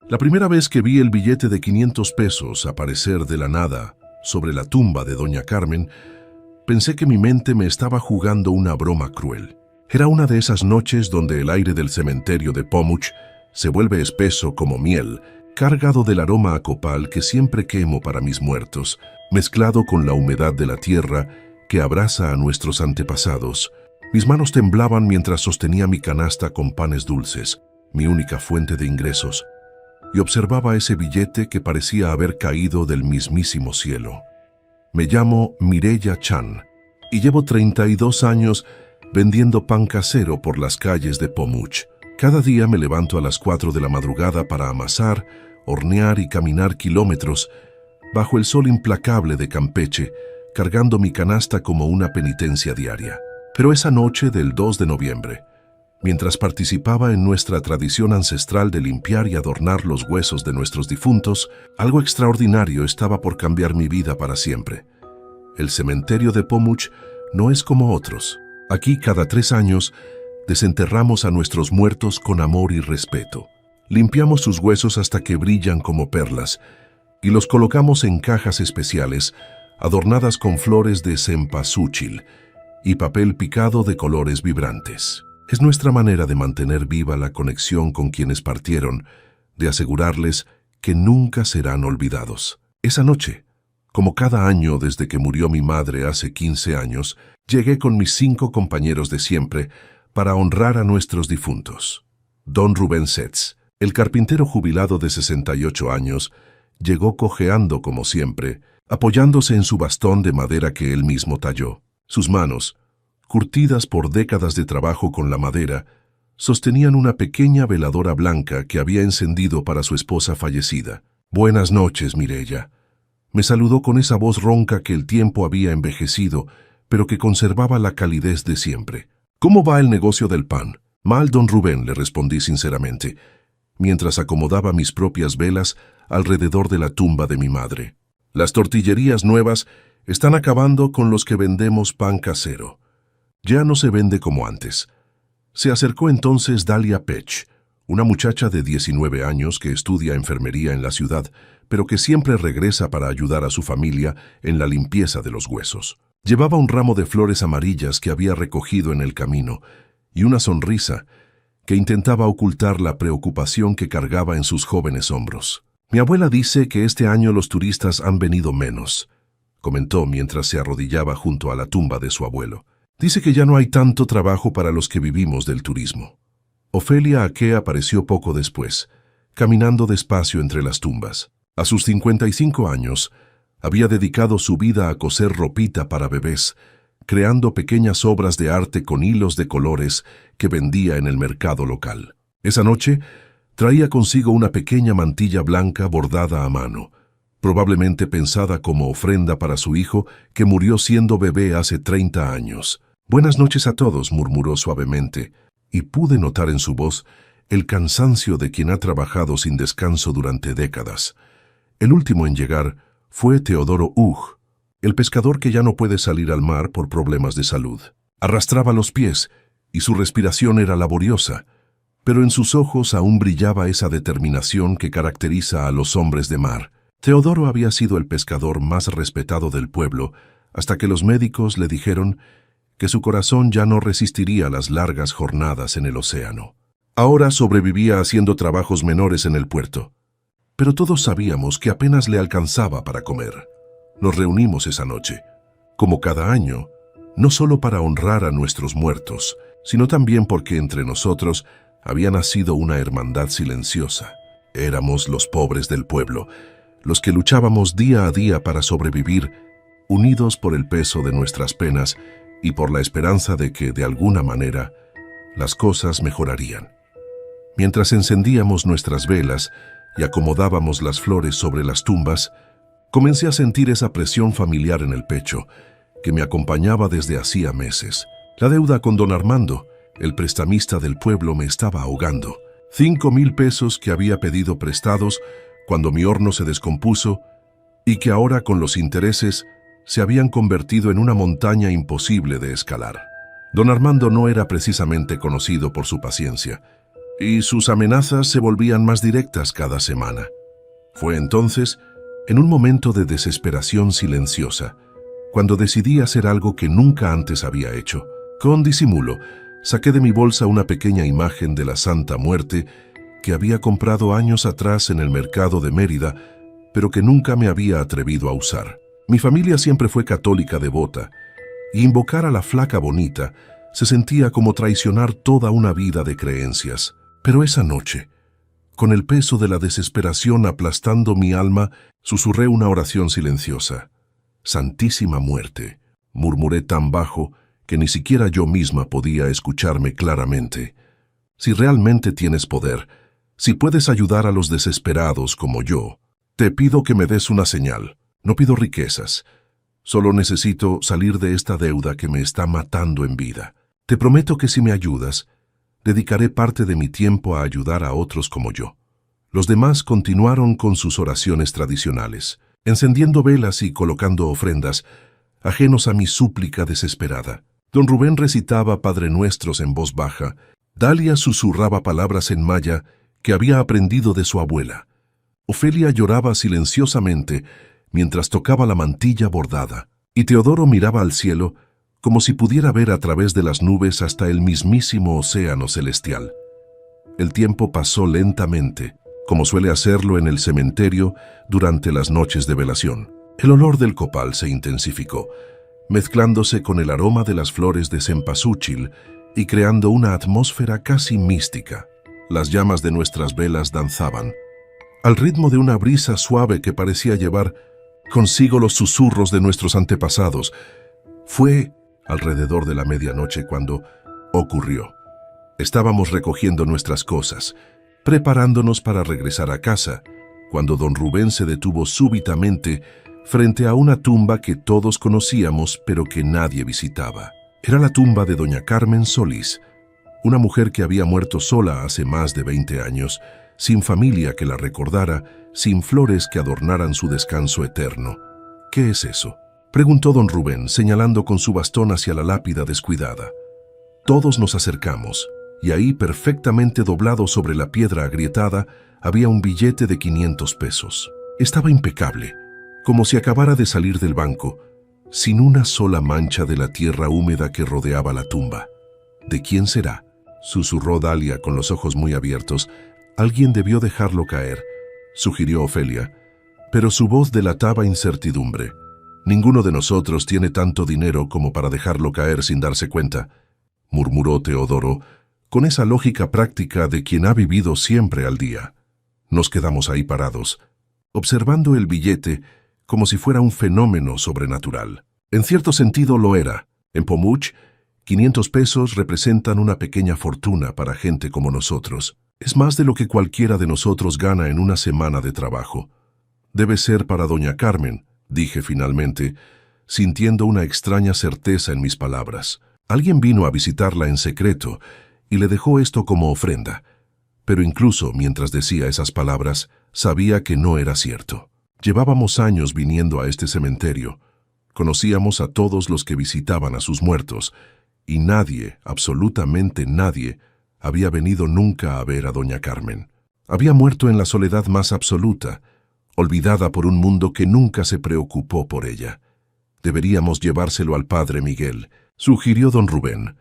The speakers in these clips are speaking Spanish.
La primera vez que vi el billete de 500 pesos aparecer de la nada sobre la tumba de doña Carmen, pensé que mi mente me estaba jugando una broma cruel. Era una de esas noches donde el aire del cementerio de Pomuch se vuelve espeso como miel, cargado del aroma a copal que siempre quemo para mis muertos, mezclado con la humedad de la tierra que abraza a nuestros antepasados. Mis manos temblaban mientras sostenía mi canasta con panes dulces, mi única fuente de ingresos, y observaba ese billete que parecía haber caído del mismísimo cielo. Me llamo Mireya Chan y llevo 32 años vendiendo pan casero por las calles de Pomuch. Cada día me levanto a las 4 de la madrugada para amasar, hornear y caminar kilómetros bajo el sol implacable de Campeche, cargando mi canasta como una penitencia diaria. Pero esa noche del 2 de noviembre, mientras participaba en nuestra tradición ancestral de limpiar y adornar los huesos de nuestros difuntos, algo extraordinario estaba por cambiar mi vida para siempre. El cementerio de Pomuch no es como otros. Aquí, cada 3 años, desenterramos a nuestros muertos con amor y respeto. Limpiamos sus huesos hasta que brillan como perlas y los colocamos en cajas especiales adornadas con flores de cempasúchil y papel picado de colores vibrantes. Es nuestra manera de mantener viva la conexión con quienes partieron, de asegurarles que nunca serán olvidados. Esa noche, como cada año desde que murió mi madre hace 15 años, llegué con mis 5 compañeros de siempre para honrar a nuestros difuntos. Don Rubén Setz, el carpintero jubilado de 68 años, llegó cojeando como siempre, apoyándose en su bastón de madera que él mismo talló. Sus manos, curtidas por décadas de trabajo con la madera, sostenían una pequeña veladora blanca que había encendido para su esposa fallecida. «Buenas noches, Mireya», me saludó con esa voz ronca que el tiempo había envejecido, pero que conservaba la calidez de siempre. «¿Cómo va el negocio del pan?» «Mal, don Rubén», le respondí sinceramente, mientras acomodaba mis propias velas alrededor de la tumba de mi madre. «Las tortillerías nuevas están acabando con los que vendemos pan casero. Ya no se vende como antes». Se acercó entonces Dalia Pech, una muchacha de 19 años que estudia enfermería en la ciudad, pero que siempre regresa para ayudar a su familia en la limpieza de los huesos. Llevaba un ramo de flores amarillas que había recogido en el camino y una sonrisa que intentaba ocultar la preocupación que cargaba en sus jóvenes hombros. «Mi abuela dice que este año los turistas han venido menos», comentó mientras se arrodillaba junto a la tumba de su abuelo. «Dice que ya no hay tanto trabajo para los que vivimos del turismo». Ofelia Ake apareció poco después, caminando despacio entre las tumbas. A sus 55 años, había dedicado su vida a coser ropita para bebés, creando pequeñas obras de arte con hilos de colores que vendía en el mercado local. Esa noche, traía consigo una pequeña mantilla blanca bordada a mano, probablemente pensada como ofrenda para su hijo que murió siendo bebé hace 30 años. «Buenas noches a todos», murmuró suavemente, y pude notar en su voz el cansancio de quien ha trabajado sin descanso durante décadas. El último en llegar fue Teodoro Ugh, el pescador que ya no puede salir al mar por problemas de salud. Arrastraba los pies y su respiración era laboriosa, pero en sus ojos aún brillaba esa determinación que caracteriza a los hombres de mar. Teodoro había sido el pescador más respetado del pueblo hasta que los médicos le dijeron que su corazón ya no resistiría las largas jornadas en el océano. Ahora sobrevivía haciendo trabajos menores en el puerto, pero todos sabíamos que apenas le alcanzaba para comer. Nos reunimos esa noche, como cada año, no solo para honrar a nuestros muertos, sino también porque entre nosotros había nacido una hermandad silenciosa. Éramos los pobres del pueblo, los que luchábamos día a día para sobrevivir, unidos por el peso de nuestras penas y por la esperanza de que, de alguna manera, las cosas mejorarían. Mientras encendíamos nuestras velas y acomodábamos las flores sobre las tumbas, comencé a sentir esa presión familiar en el pecho que me acompañaba desde hacía meses. La deuda con don Armando, el prestamista del pueblo, me estaba ahogando. 5,000 pesos que había pedido prestados cuando mi horno se descompuso y que ahora con los intereses se habían convertido en una montaña imposible de escalar. Don Armando no era precisamente conocido por su paciencia, y sus amenazas se volvían más directas cada semana. Fue entonces, en un momento de desesperación silenciosa, cuando decidí hacer algo que nunca antes había hecho. Con disimulo, saqué de mi bolsa una pequeña imagen de la Santa Muerte que había comprado años atrás en el mercado de Mérida, pero que nunca me había atrevido a usar. Mi familia siempre fue católica devota, y invocar a la flaca bonita se sentía como traicionar toda una vida de creencias. Pero esa noche, con el peso de la desesperación aplastando mi alma, susurré una oración silenciosa. «Santísima Muerte», murmuré tan bajo que ni siquiera yo misma podía escucharme claramente. «Si realmente tienes poder, si puedes ayudar a los desesperados como yo, te pido que me des una señal. No pido riquezas. Solo necesito salir de esta deuda que me está matando en vida. Te prometo que si me ayudas, dedicaré parte de mi tiempo a ayudar a otros como yo». Los demás continuaron con sus oraciones tradicionales, encendiendo velas y colocando ofrendas, ajenos a mi súplica desesperada. Don Rubén recitaba Padre Nuestros en voz baja. Dalia susurraba palabras en maya que había aprendido de su abuela. Ofelia lloraba silenciosamente mientras tocaba la mantilla bordada, y Teodoro miraba al cielo como si pudiera ver a través de las nubes hasta el mismísimo océano celestial. El tiempo pasó lentamente, como suele hacerlo en el cementerio durante las noches de velación. El olor del copal se intensificó, mezclándose con el aroma de las flores de cempasúchil y creando una atmósfera casi mística. Las llamas de nuestras velas danzaban, al ritmo de una brisa suave que parecía llevar consigo los susurros de nuestros antepasados. Fue alrededor de la medianoche cuando ocurrió. Estábamos recogiendo nuestras cosas, preparándonos para regresar a casa, cuando don Rubén se detuvo súbitamente frente a una tumba que todos conocíamos pero que nadie visitaba. Era la tumba de doña Carmen Solís, una mujer que había muerto sola hace más de 20 años, sin familia que la recordara, sin flores que adornaran su descanso eterno. «¿Qué es eso?», preguntó don Rubén, señalando con su bastón hacia la lápida descuidada. Todos nos acercamos, y ahí, perfectamente doblado sobre la piedra agrietada, había un billete de 500 pesos. Estaba impecable, como si acabara de salir del banco, sin una sola mancha de la tierra húmeda que rodeaba la tumba. «¿De quién será?», susurró Dalia con los ojos muy abiertos. «Alguien debió dejarlo caer», sugirió Ofelia, pero su voz delataba incertidumbre. «Ninguno de nosotros tiene tanto dinero como para dejarlo caer sin darse cuenta», murmuró Teodoro, con esa lógica práctica de quien ha vivido siempre al día. Nos quedamos ahí parados, observando el billete como si fuera un fenómeno sobrenatural. En cierto sentido lo era. En Pomuch, 500 pesos representan una pequeña fortuna para gente como nosotros. Es más de lo que cualquiera de nosotros gana en una semana de trabajo. «Debe ser para doña Carmen», dije finalmente, sintiendo una extraña certeza en mis palabras. Alguien vino a visitarla en secreto y le dejó esto como ofrenda. Pero incluso mientras decía esas palabras, sabía que no era cierto. Llevábamos años viniendo a este cementerio. Conocíamos a todos los que visitaban a sus muertos, y nadie, absolutamente nadie, había venido nunca a ver a doña Carmen. Había muerto en la soledad más absoluta, olvidada por un mundo que nunca se preocupó por ella. «Deberíamos llevárselo al padre Miguel», sugirió don Rubén.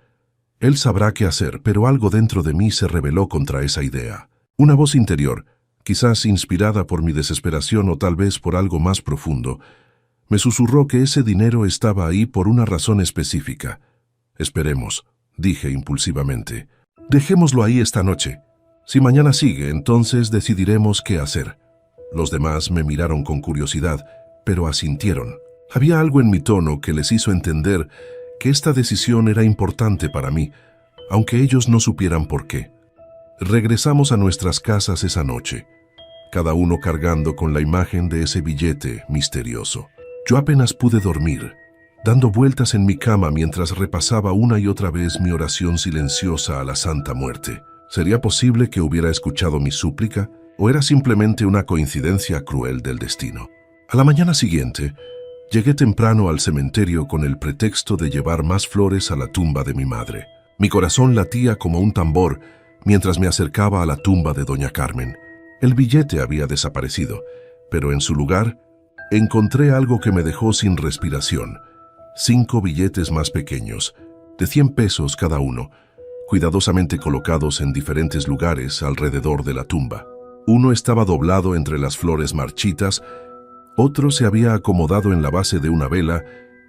«Él sabrá qué hacer», pero algo dentro de mí se rebeló contra esa idea. Una voz interior, quizás inspirada por mi desesperación o tal vez por algo más profundo, me susurró que ese dinero estaba ahí por una razón específica. «Esperemos», dije impulsivamente. «Dejémoslo ahí esta noche. Si mañana sigue, entonces decidiremos qué hacer». Los demás me miraron con curiosidad, pero asintieron. Había algo en mi tono que les hizo entender que esta decisión era importante para mí, aunque ellos no supieran por qué. Regresamos a nuestras casas esa noche, cada uno cargando con la imagen de ese billete misterioso. Yo apenas pude dormir, dando vueltas en mi cama mientras repasaba una y otra vez mi oración silenciosa a la Santa Muerte. ¿Sería posible que hubiera escuchado mi súplica, o era simplemente una coincidencia cruel del destino? A la mañana siguiente, llegué temprano al cementerio con el pretexto de llevar más flores a la tumba de mi madre. Mi corazón latía como un tambor mientras me acercaba a la tumba de doña Carmen. El billete había desaparecido, pero en su lugar encontré algo que me dejó sin respiración. 5 billetes más pequeños, de 100 pesos cada uno, cuidadosamente colocados en diferentes lugares alrededor de la tumba. Uno estaba doblado entre las flores marchitas, otro se había acomodado en la base de una vela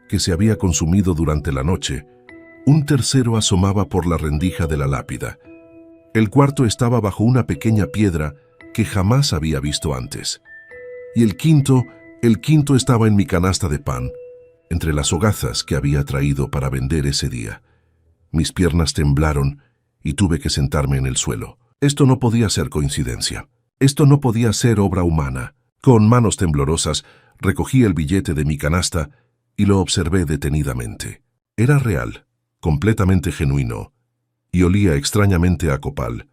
que se había consumido durante la noche. Un tercero asomaba por la rendija de la lápida. El cuarto estaba bajo una pequeña piedra que jamás había visto antes. Y el quinto estaba en mi canasta de pan, entre las hogazas que había traído para vender ese día. Mis piernas temblaron y tuve que sentarme en el suelo. Esto no podía ser coincidencia. Esto no podía ser obra humana. Con manos temblorosas, recogí el billete de mi canasta y lo observé detenidamente. Era real, completamente genuino, y olía extrañamente a copal,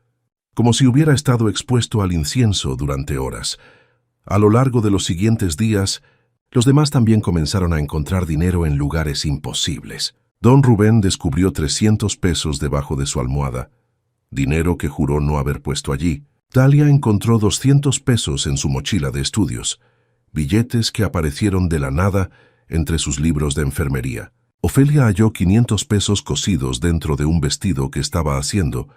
como si hubiera estado expuesto al incienso durante horas. A lo largo de los siguientes días, los demás también comenzaron a encontrar dinero en lugares imposibles. Don Rubén descubrió 300 pesos debajo de su almohada, dinero que juró no haber puesto allí. Dalia encontró 200 pesos en su mochila de estudios, billetes que aparecieron de la nada entre sus libros de enfermería. Ofelia halló 500 pesos cosidos dentro de un vestido que estaba haciendo,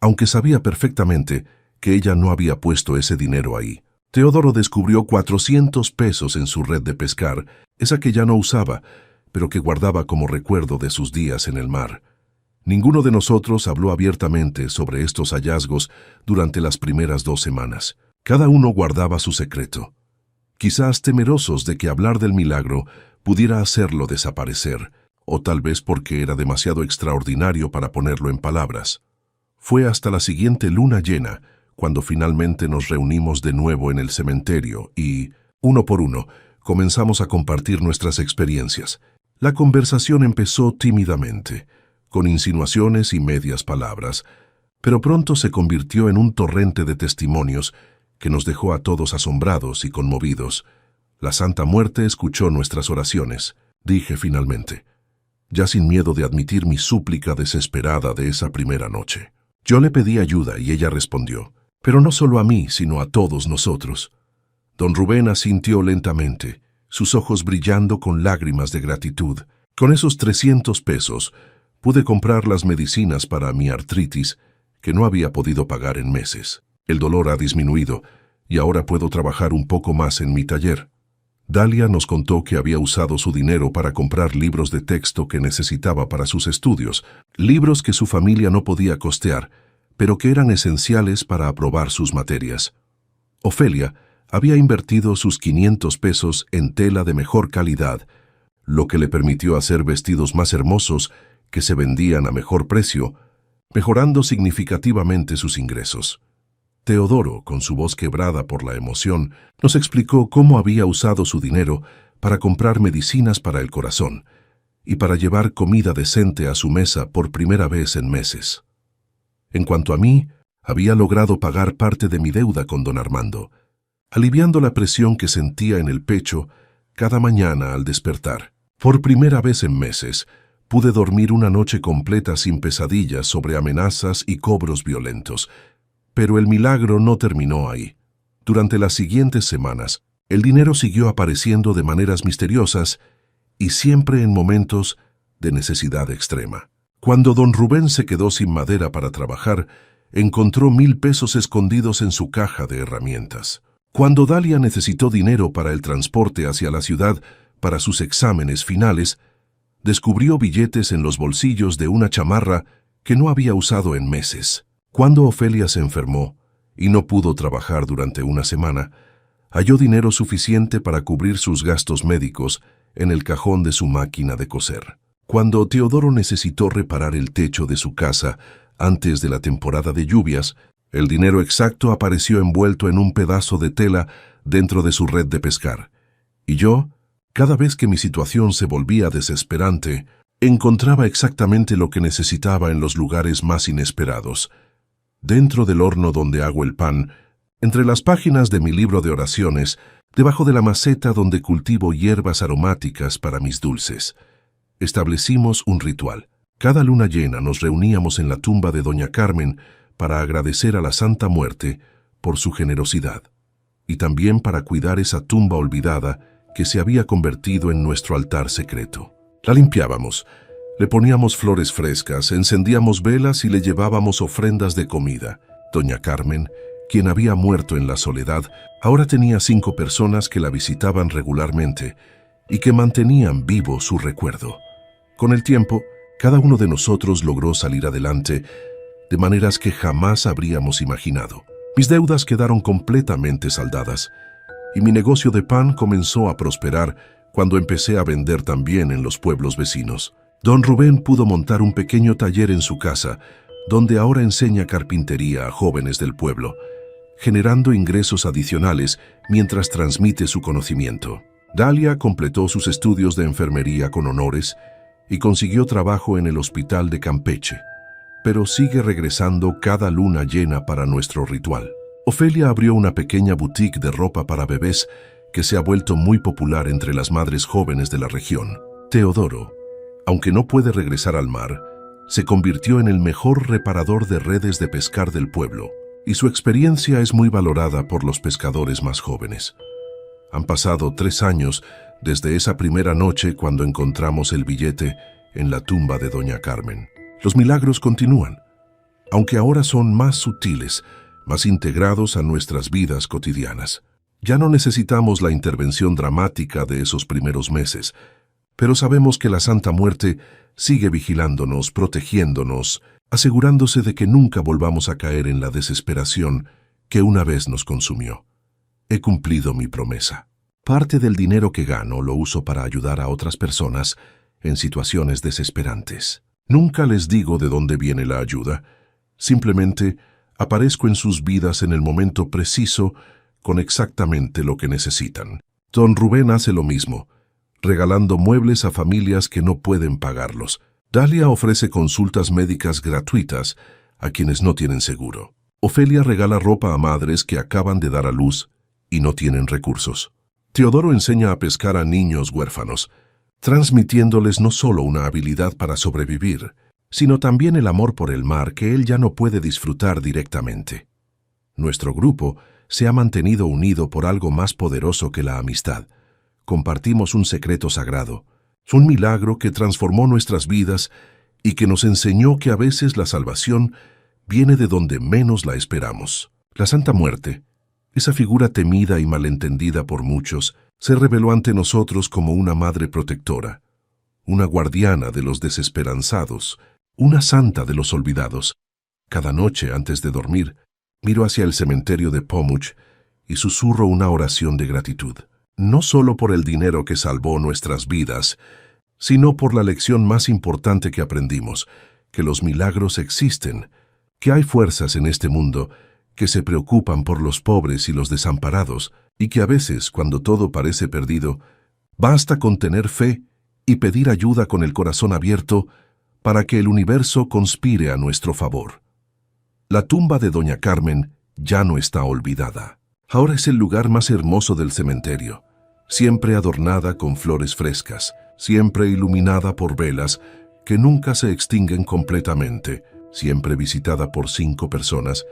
aunque sabía perfectamente que ella no había puesto ese dinero ahí. Teodoro descubrió 400 pesos en su red de pescar, esa que ya no usaba, pero que guardaba como recuerdo de sus días en el mar. Ninguno de nosotros habló abiertamente sobre estos hallazgos durante las primeras 2 semanas. Cada uno guardaba su secreto, quizás temerosos de que hablar del milagro pudiera hacerlo desaparecer, o tal vez porque era demasiado extraordinario para ponerlo en palabras. Fue hasta la siguiente luna llena cuando finalmente nos reunimos de nuevo en el cementerio y, uno por uno, comenzamos a compartir nuestras experiencias. La conversación empezó tímidamente, con insinuaciones y medias palabras, pero pronto se convirtió en un torrente de testimonios que nos dejó a todos asombrados y conmovidos. La Santa Muerte escuchó nuestras oraciones, dije finalmente, ya sin miedo de admitir mi súplica desesperada de esa primera noche. Yo le pedí ayuda y ella respondió, pero no solo a mí, sino a todos nosotros. Don Rubén asintió lentamente, sus ojos brillando con lágrimas de gratitud. Con esos 300 pesos, pude comprar las medicinas para mi artritis, que no había podido pagar en meses. El dolor ha disminuido, y ahora puedo trabajar un poco más en mi taller. Dalia nos contó que había usado su dinero para comprar libros de texto que necesitaba para sus estudios, libros que su familia no podía costear, pero que eran esenciales para aprobar sus materias. Ofelia había invertido sus 500 pesos en tela de mejor calidad, lo que le permitió hacer vestidos más hermosos que se vendían a mejor precio, mejorando significativamente sus ingresos. Teodoro, con su voz quebrada por la emoción, nos explicó cómo había usado su dinero para comprar medicinas para el corazón y para llevar comida decente a su mesa por primera vez en meses. En cuanto a mí, había logrado pagar parte de mi deuda con don Armando, aliviando la presión que sentía en el pecho cada mañana al despertar. Por primera vez en meses, pude dormir una noche completa sin pesadillas sobre amenazas y cobros violentos. Pero el milagro no terminó ahí. Durante las siguientes semanas, el dinero siguió apareciendo de maneras misteriosas y siempre en momentos de necesidad extrema. Cuando don Rubén se quedó sin madera para trabajar, encontró 1000 pesos escondidos en su caja de herramientas. Cuando Dalia necesitó dinero para el transporte hacia la ciudad para sus exámenes finales, descubrió billetes en los bolsillos de una chamarra que no había usado en meses. Cuando Ofelia se enfermó y no pudo trabajar durante una semana, halló dinero suficiente para cubrir sus gastos médicos en el cajón de su máquina de coser. Cuando Teodoro necesitó reparar el techo de su casa antes de la temporada de lluvias, el dinero exacto apareció envuelto en un pedazo de tela dentro de su red de pescar. Y yo, cada vez que mi situación se volvía desesperante, encontraba exactamente lo que necesitaba en los lugares más inesperados. Dentro del horno donde hago el pan, entre las páginas de mi libro de oraciones, debajo de la maceta donde cultivo hierbas aromáticas para mis dulces. Establecimos un ritual. Cada luna llena nos reuníamos en la tumba de doña Carmen para agradecer a la Santa Muerte por su generosidad, y también para cuidar esa tumba olvidada que se había convertido en nuestro altar secreto. La limpiábamos, le poníamos flores frescas, encendíamos velas y le llevábamos ofrendas de comida. Doña Carmen, quien había muerto en la soledad, ahora tenía 5 personas que la visitaban regularmente y que mantenían vivo su recuerdo. Con el tiempo, cada uno de nosotros logró salir adelante de maneras que jamás habríamos imaginado. Mis deudas quedaron completamente saldadas y mi negocio de pan comenzó a prosperar cuando empecé a vender también en los pueblos vecinos. Don Rubén pudo montar un pequeño taller en su casa, donde ahora enseña carpintería a jóvenes del pueblo, generando ingresos adicionales mientras transmite su conocimiento. Dalia completó sus estudios de enfermería con honores y consiguió trabajo en el hospital de Campeche, pero sigue regresando cada luna llena para nuestro ritual. Ofelia abrió una pequeña boutique de ropa para bebés que se ha vuelto muy popular entre las madres jóvenes de la región. Teodoro, aunque no puede regresar al mar, se convirtió en el mejor reparador de redes de pescar del pueblo, y su experiencia es muy valorada por los pescadores más jóvenes. Han pasado 3 años desde esa primera noche cuando encontramos el billete en la tumba de Doña Carmen. Los milagros continúan, aunque ahora son más sutiles, más integrados a nuestras vidas cotidianas. Ya no necesitamos la intervención dramática de esos primeros meses, pero sabemos que la Santa Muerte sigue vigilándonos, protegiéndonos, asegurándose de que nunca volvamos a caer en la desesperación que una vez nos consumió. He cumplido mi promesa. Parte del dinero que gano lo uso para ayudar a otras personas en situaciones desesperantes. Nunca les digo de dónde viene la ayuda, simplemente aparezco en sus vidas en el momento preciso con exactamente lo que necesitan. Don Rubén hace lo mismo, regalando muebles a familias que no pueden pagarlos. Dalia ofrece consultas médicas gratuitas a quienes no tienen seguro. Ofelia regala ropa a madres que acaban de dar a luz y no tienen recursos. Teodoro enseña a pescar a niños huérfanos, transmitiéndoles no solo una habilidad para sobrevivir, sino también el amor por el mar que él ya no puede disfrutar directamente. Nuestro grupo se ha mantenido unido por algo más poderoso que la amistad. Compartimos un secreto sagrado, un milagro que transformó nuestras vidas y que nos enseñó que a veces la salvación viene de donde menos la esperamos. La Santa Muerte, esa figura temida y malentendida por muchos, se reveló ante nosotros como una madre protectora, una guardiana de los desesperanzados, una santa de los olvidados. Cada noche, antes de dormir, miro hacia el cementerio de Pomuch y susurro una oración de gratitud. No solo por el dinero que salvó nuestras vidas, sino por la lección más importante que aprendimos, que los milagros existen, que hay fuerzas en este mundo que se preocupan por los pobres y los desamparados, y que a veces, cuando todo parece perdido, basta con tener fe y pedir ayuda con el corazón abierto para que el universo conspire a nuestro favor. La tumba de Doña Carmen ya no está olvidada. Ahora es el lugar más hermoso del cementerio, siempre adornada con flores frescas, siempre iluminada por velas que nunca se extinguen completamente, siempre visitada por 5 personas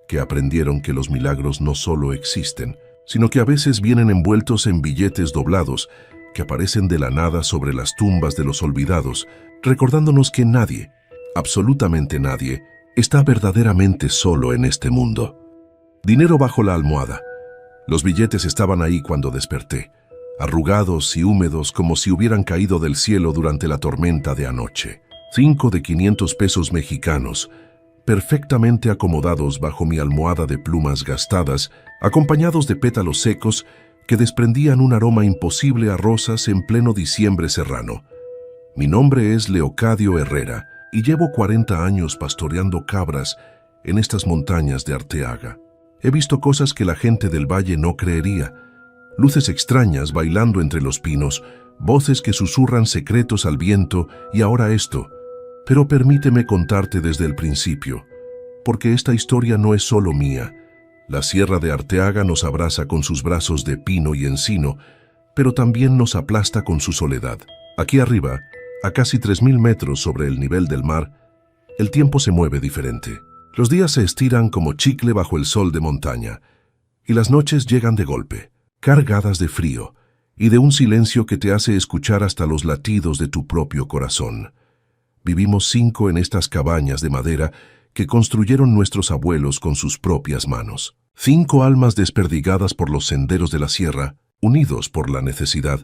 que aprendieron que los milagros no solo existen, sino que a veces vienen envueltos en billetes doblados que aparecen de la nada sobre las tumbas de los olvidados, recordándonos que nadie, absolutamente nadie, está verdaderamente solo en este mundo. Dinero bajo la almohada. Los billetes estaban ahí cuando desperté, arrugados y húmedos como si hubieran caído del cielo durante la tormenta de anoche. 5 de 500 pesos mexicanos, perfectamente acomodados bajo mi almohada de plumas gastadas, acompañados de pétalos secos que desprendían un aroma imposible a rosas en pleno diciembre serrano. Mi nombre es Leocadio Herrera y llevo 40 años pastoreando cabras en estas montañas de Arteaga. He visto cosas que la gente del valle no creería, luces extrañas bailando entre los pinos, voces que susurran secretos al viento y ahora esto. Pero permíteme contarte desde el principio, porque esta historia no es solo mía. La Sierra de Arteaga nos abraza con sus brazos de pino y encino, pero también nos aplasta con su soledad. Aquí arriba, a casi 3000 metros sobre el nivel del mar, el tiempo se mueve diferente. Los días se estiran como chicle bajo el sol de montaña, y las noches llegan de golpe, cargadas de frío y de un silencio que te hace escuchar hasta los latidos de tu propio corazón. Vivimos 5 en estas cabañas de madera que construyeron nuestros abuelos con sus propias manos. 5 almas desperdigadas por los senderos de la sierra, unidos por la necesidad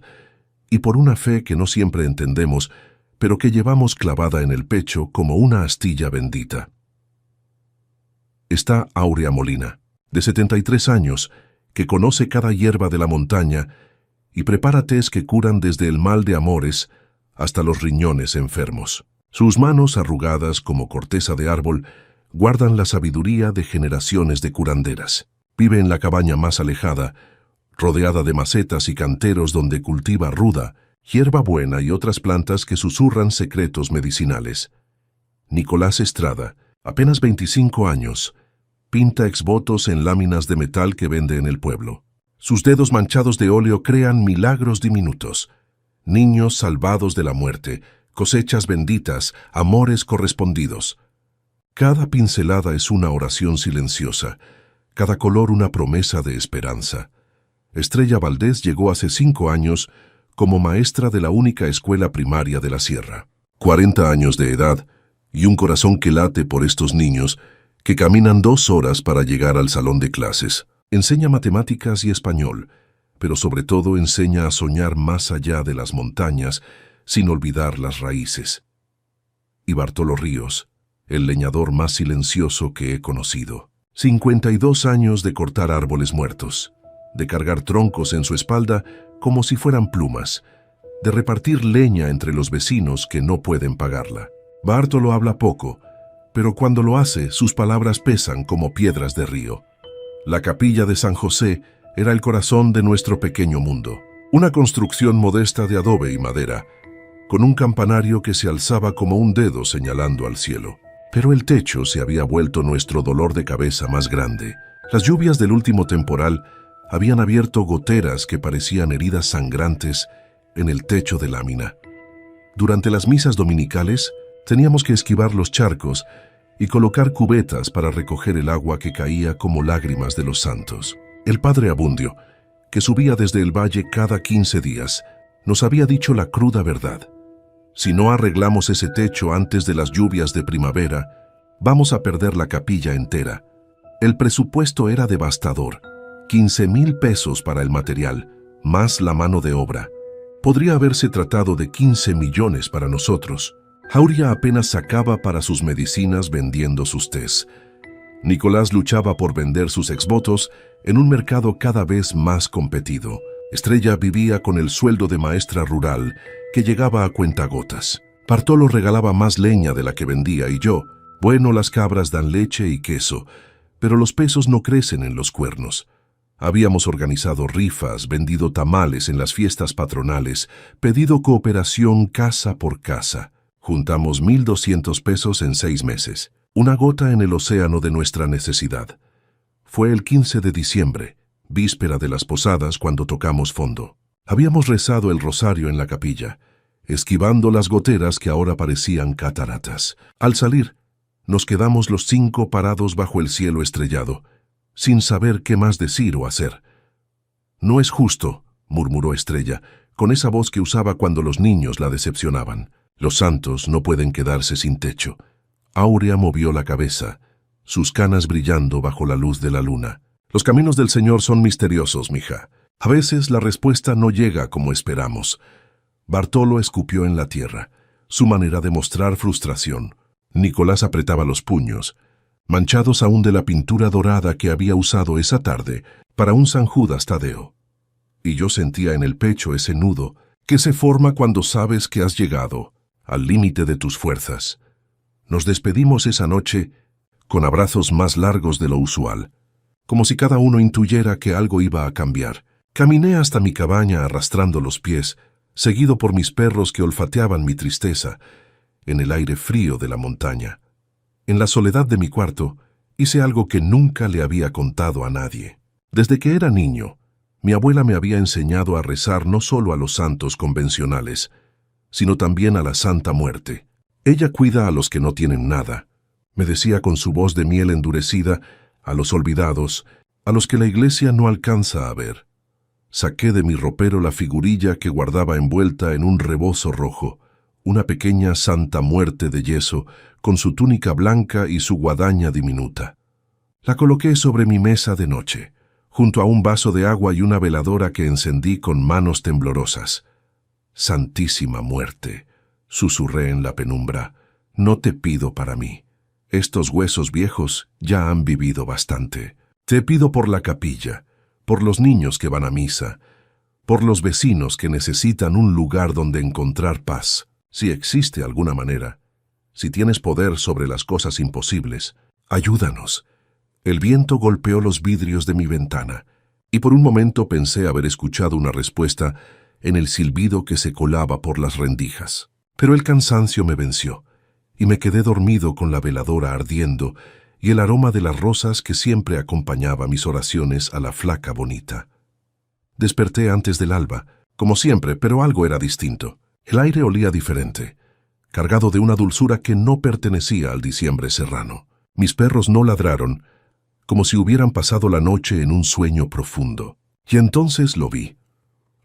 y por una fe que no siempre entendemos, pero que llevamos clavada en el pecho como una astilla bendita. Está Áurea Molina, de 73 años, que conoce cada hierba de la montaña y prepara tés que curan desde el mal de amores hasta los riñones enfermos. Sus manos, arrugadas como corteza de árbol, guardan la sabiduría de generaciones de curanderas. Vive en la cabaña más alejada, rodeada de macetas y canteros donde cultiva ruda, hierba buena y otras plantas que susurran secretos medicinales. Nicolás Estrada, apenas 25 años, pinta exvotos en láminas de metal que vende en el pueblo. Sus dedos manchados de óleo crean milagros diminutos. Niños salvados de la muerte, cosechas benditas, amores correspondidos. Cada pincelada es una oración silenciosa, cada color una promesa de esperanza. Estrella Valdés llegó hace 5 años como maestra de la única escuela primaria de la sierra. 40 años de edad y un corazón que late por estos niños que caminan 2 horas para llegar al salón de clases. Enseña matemáticas y español, pero sobre todo enseña a soñar más allá de las montañas sin olvidar las raíces. Y Bartolo Ríos, el leñador más silencioso que he conocido. 52 años de cortar árboles muertos, de cargar troncos en su espalda como si fueran plumas, de repartir leña entre los vecinos que no pueden pagarla. Bartolo habla poco, pero cuando lo hace, sus palabras pesan como piedras de río. La capilla de San José era el corazón de nuestro pequeño mundo. Una construcción modesta de adobe y madera, con un campanario que se alzaba como un dedo señalando al cielo. Pero el techo se había vuelto nuestro dolor de cabeza más grande. Las lluvias del último temporal habían abierto goteras que parecían heridas sangrantes en el techo de lámina. Durante las misas dominicales, teníamos que esquivar los charcos y colocar cubetas para recoger el agua que caía como lágrimas de los santos. El padre Abundio, que subía desde el valle cada 15 días, nos había dicho la cruda verdad. Si no arreglamos ese techo antes de las lluvias de primavera, vamos a perder la capilla entera. El presupuesto era devastador. 15,000 pesos para el material, más la mano de obra. Podría haberse tratado de 15 millones para nosotros. Áurea apenas sacaba para sus medicinas vendiendo sus tés. Nicolás luchaba por vender sus exvotos en un mercado cada vez más competido. Estrella vivía con el sueldo de maestra rural, que llegaba a cuentagotas. Bartolo regalaba más leña de la que vendía y yo, bueno, las cabras dan leche y queso, pero los pesos no crecen en los cuernos. Habíamos organizado rifas, vendido tamales en las fiestas patronales, pedido cooperación casa por casa. Juntamos 1,200 pesos en 6 meses, una gota en el océano de nuestra necesidad. Fue el 15 de diciembre, víspera de las posadas, cuando tocamos fondo. Habíamos rezado el rosario en la capilla, esquivando las goteras que ahora parecían cataratas. Al salir, nos quedamos los 5 parados bajo el cielo estrellado, sin saber qué más decir o hacer. «No es justo», murmuró Estrella, con esa voz que usaba cuando los niños la decepcionaban. «Los santos no pueden quedarse sin techo». Áurea movió la cabeza, sus canas brillando bajo la luz de la luna. «Los caminos del Señor son misteriosos, mija. A veces la respuesta no llega como esperamos». Bartolo escupió en la tierra, su manera de mostrar frustración. Nicolás apretaba los puños, manchados aún de la pintura dorada que había usado esa tarde para un San Judas Tadeo. Y yo sentía en el pecho ese nudo que se forma cuando sabes que has llegado al límite de tus fuerzas. Nos despedimos esa noche con abrazos más largos de lo usual, como si cada uno intuyera que algo iba a cambiar. Caminé hasta mi cabaña arrastrando los pies, seguido por mis perros que olfateaban mi tristeza en el aire frío de la montaña. En la soledad de mi cuarto, hice algo que nunca le había contado a nadie. Desde que era niño, mi abuela me había enseñado a rezar no solo a los santos convencionales, sino también a la Santa Muerte. Ella cuida a los que no tienen nada, me decía con su voz de miel endurecida, a los olvidados, a los que la iglesia no alcanza a ver. Saqué de mi ropero la figurilla que guardaba envuelta en un rebozo rojo, una pequeña Santa Muerte de yeso, con su túnica blanca y su guadaña diminuta. La coloqué sobre mi mesa de noche, junto a un vaso de agua y una veladora que encendí con manos temblorosas. «Santísima Muerte», susurré en la penumbra, «no te pido para mí. Estos huesos viejos ya han vivido bastante. Te pido por la capilla, por los niños que van a misa, por los vecinos que necesitan un lugar donde encontrar paz, si existe alguna manera. Si tienes poder sobre las cosas imposibles, ayúdanos». El viento golpeó los vidrios de mi ventana, y por un momento pensé haber escuchado una respuesta en el silbido que se colaba por las rendijas. Pero el cansancio me venció, y me quedé dormido con la veladora ardiendo y el aroma de las rosas que siempre acompañaba mis oraciones a la flaca bonita. Desperté antes del alba, como siempre, pero algo era distinto. El aire olía diferente, cargado de una dulzura que no pertenecía al diciembre serrano. Mis perros no ladraron, como si hubieran pasado la noche en un sueño profundo. Y entonces lo vi.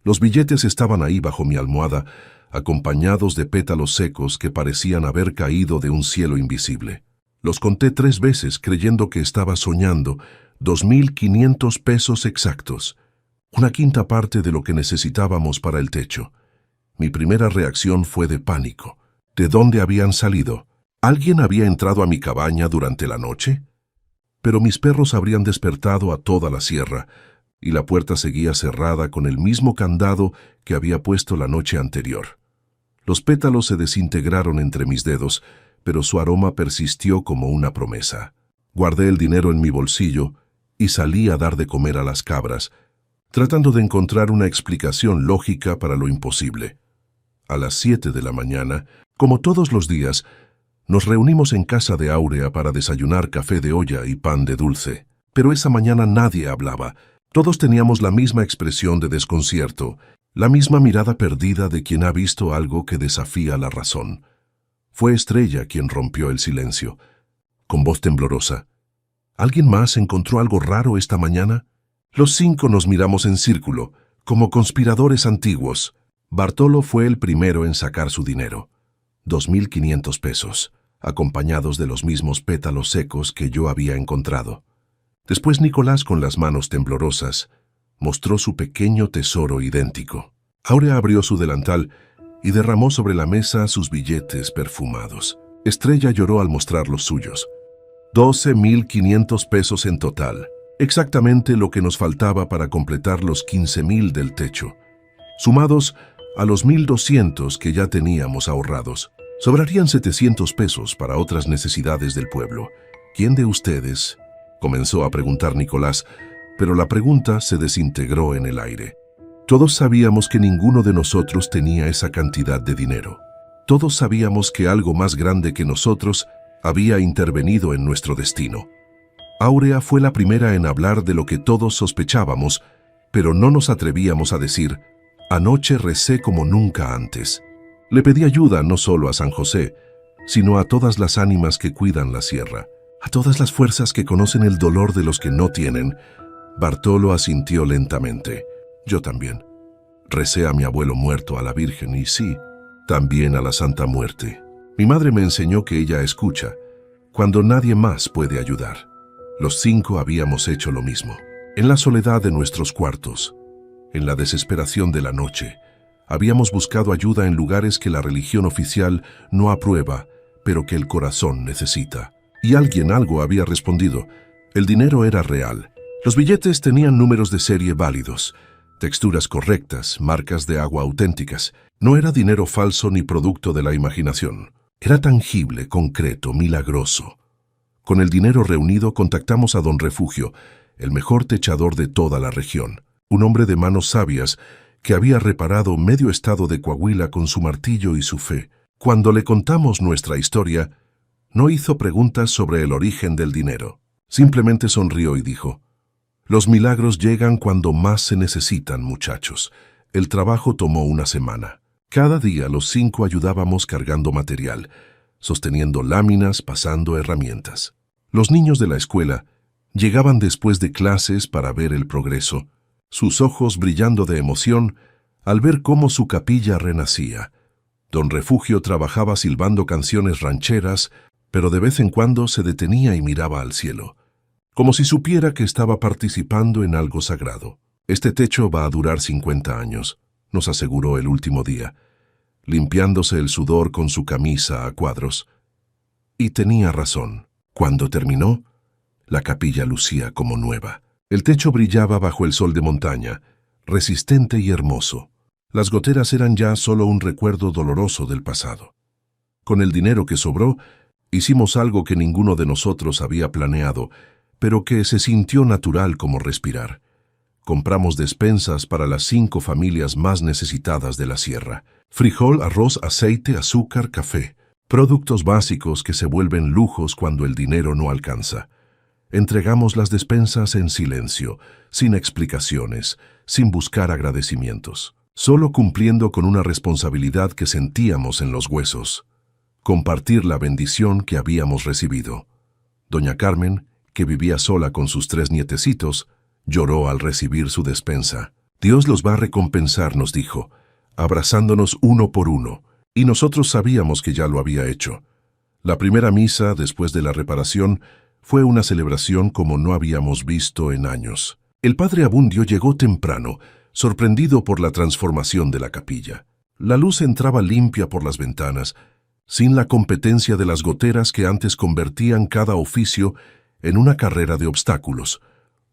Los billetes estaban ahí bajo mi almohada, acompañados de pétalos secos que parecían haber caído de un cielo invisible. Los conté 3 veces creyendo que estaba soñando, 2.500 pesos exactos, una quinta parte de lo que necesitábamos para el techo. Mi primera reacción fue de pánico. ¿De dónde habían salido? ¿Alguien había entrado a mi cabaña durante la noche? Pero mis perros habrían despertado a toda la sierra, y la puerta seguía cerrada con el mismo candado que había puesto la noche anterior. Los pétalos se desintegraron entre mis dedos, pero su aroma persistió como una promesa. Guardé el dinero en mi bolsillo y salí a dar de comer a las cabras, tratando de encontrar una explicación lógica para lo imposible. A las 7 de la mañana, como todos los días, nos reunimos en casa de Áurea para desayunar café de olla y pan de dulce. Pero esa mañana nadie hablaba. Todos teníamos la misma expresión de desconcierto, la misma mirada perdida de quien ha visto algo que desafía la razón. Fue Estrella quien rompió el silencio, con voz temblorosa. ¿Alguien más encontró algo raro esta mañana? Los 5 nos miramos en círculo, como conspiradores antiguos. Bartolo fue el primero en sacar su dinero. 2.500 pesos, acompañados de los mismos pétalos secos que yo había encontrado. Después Nicolás, con las manos temblorosas, mostró su pequeño tesoro idéntico. Áurea abrió su delantal y derramó sobre la mesa sus billetes perfumados. Estrella lloró al mostrar los suyos. 12.500 pesos en total, exactamente lo que nos faltaba para completar los 15.000 del techo, sumados a los 1.200 que ya teníamos ahorrados. Sobrarían 700 pesos para otras necesidades del pueblo. ¿Quién de ustedes? Comenzó a preguntar Nicolás, pero la pregunta se desintegró en el aire. Todos sabíamos que ninguno de nosotros tenía esa cantidad de dinero. Todos sabíamos que algo más grande que nosotros había intervenido en nuestro destino. Áurea fue la primera en hablar de lo que todos sospechábamos, pero no nos atrevíamos a decir: anoche recé como nunca antes. Le pedí ayuda no solo a San José, sino a todas las ánimas que cuidan la sierra, a todas las fuerzas que conocen el dolor de los que no tienen. Bartolo asintió lentamente. Yo también. Recé a mi abuelo muerto, a la Virgen y sí, también a la Santa Muerte. Mi madre me enseñó que ella escucha cuando nadie más puede ayudar. Los 5 habíamos hecho lo mismo. En la soledad de nuestros cuartos, en la desesperación de la noche, habíamos buscado ayuda en lugares que la religión oficial no aprueba, pero que el corazón necesita. Y alguien algo había respondido. El dinero era real. Los billetes tenían números de serie válidos, texturas correctas, marcas de agua auténticas. No era dinero falso ni producto de la imaginación. Era tangible, concreto, milagroso. Con el dinero reunido contactamos a don Refugio, el mejor techador de toda la región, un hombre de manos sabias que había reparado medio estado de Coahuila con su martillo y su fe. Cuando le contamos nuestra historia, no hizo preguntas sobre el origen del dinero. Simplemente sonrió y dijo: «Los milagros llegan cuando más se necesitan, muchachos». El trabajo tomó una semana. Cada día los 5 ayudábamos cargando material, sosteniendo láminas, pasando herramientas. Los niños de la escuela llegaban después de clases para ver el progreso, sus ojos brillando de emoción al ver cómo su capilla renacía. Don Refugio trabajaba silbando canciones rancheras, pero de vez en cuando se detenía y miraba al cielo, como si supiera que estaba participando en algo sagrado. «Este techo va a durar 50 años», nos aseguró el último día, limpiándose el sudor con su camisa a cuadros. Y tenía razón. Cuando terminó, la capilla lucía como nueva. El techo brillaba bajo el sol de montaña, resistente y hermoso. Las goteras eran ya solo un recuerdo doloroso del pasado. Con el dinero que sobró, hicimos algo que ninguno de nosotros había planeado, pero que se sintió natural como respirar. Compramos despensas para las 5 familias más necesitadas de la sierra. Frijol, arroz, aceite, azúcar, café. Productos básicos que se vuelven lujos cuando el dinero no alcanza. Entregamos las despensas en silencio, sin explicaciones, sin buscar agradecimientos, solo cumpliendo con una responsabilidad que sentíamos en los huesos: compartir la bendición que habíamos recibido. Doña Carmen, que vivía sola con sus 3 nietecitos, lloró al recibir su despensa. «Dios los va a recompensar», nos dijo, abrazándonos uno por uno, y nosotros sabíamos que ya lo había hecho. La primera misa, después de la reparación, fue una celebración como no habíamos visto en años. El padre Abundio llegó temprano, sorprendido por la transformación de la capilla. La luz entraba limpia por las ventanas, sin la competencia de las goteras que antes convertían cada oficio en una carrera de obstáculos.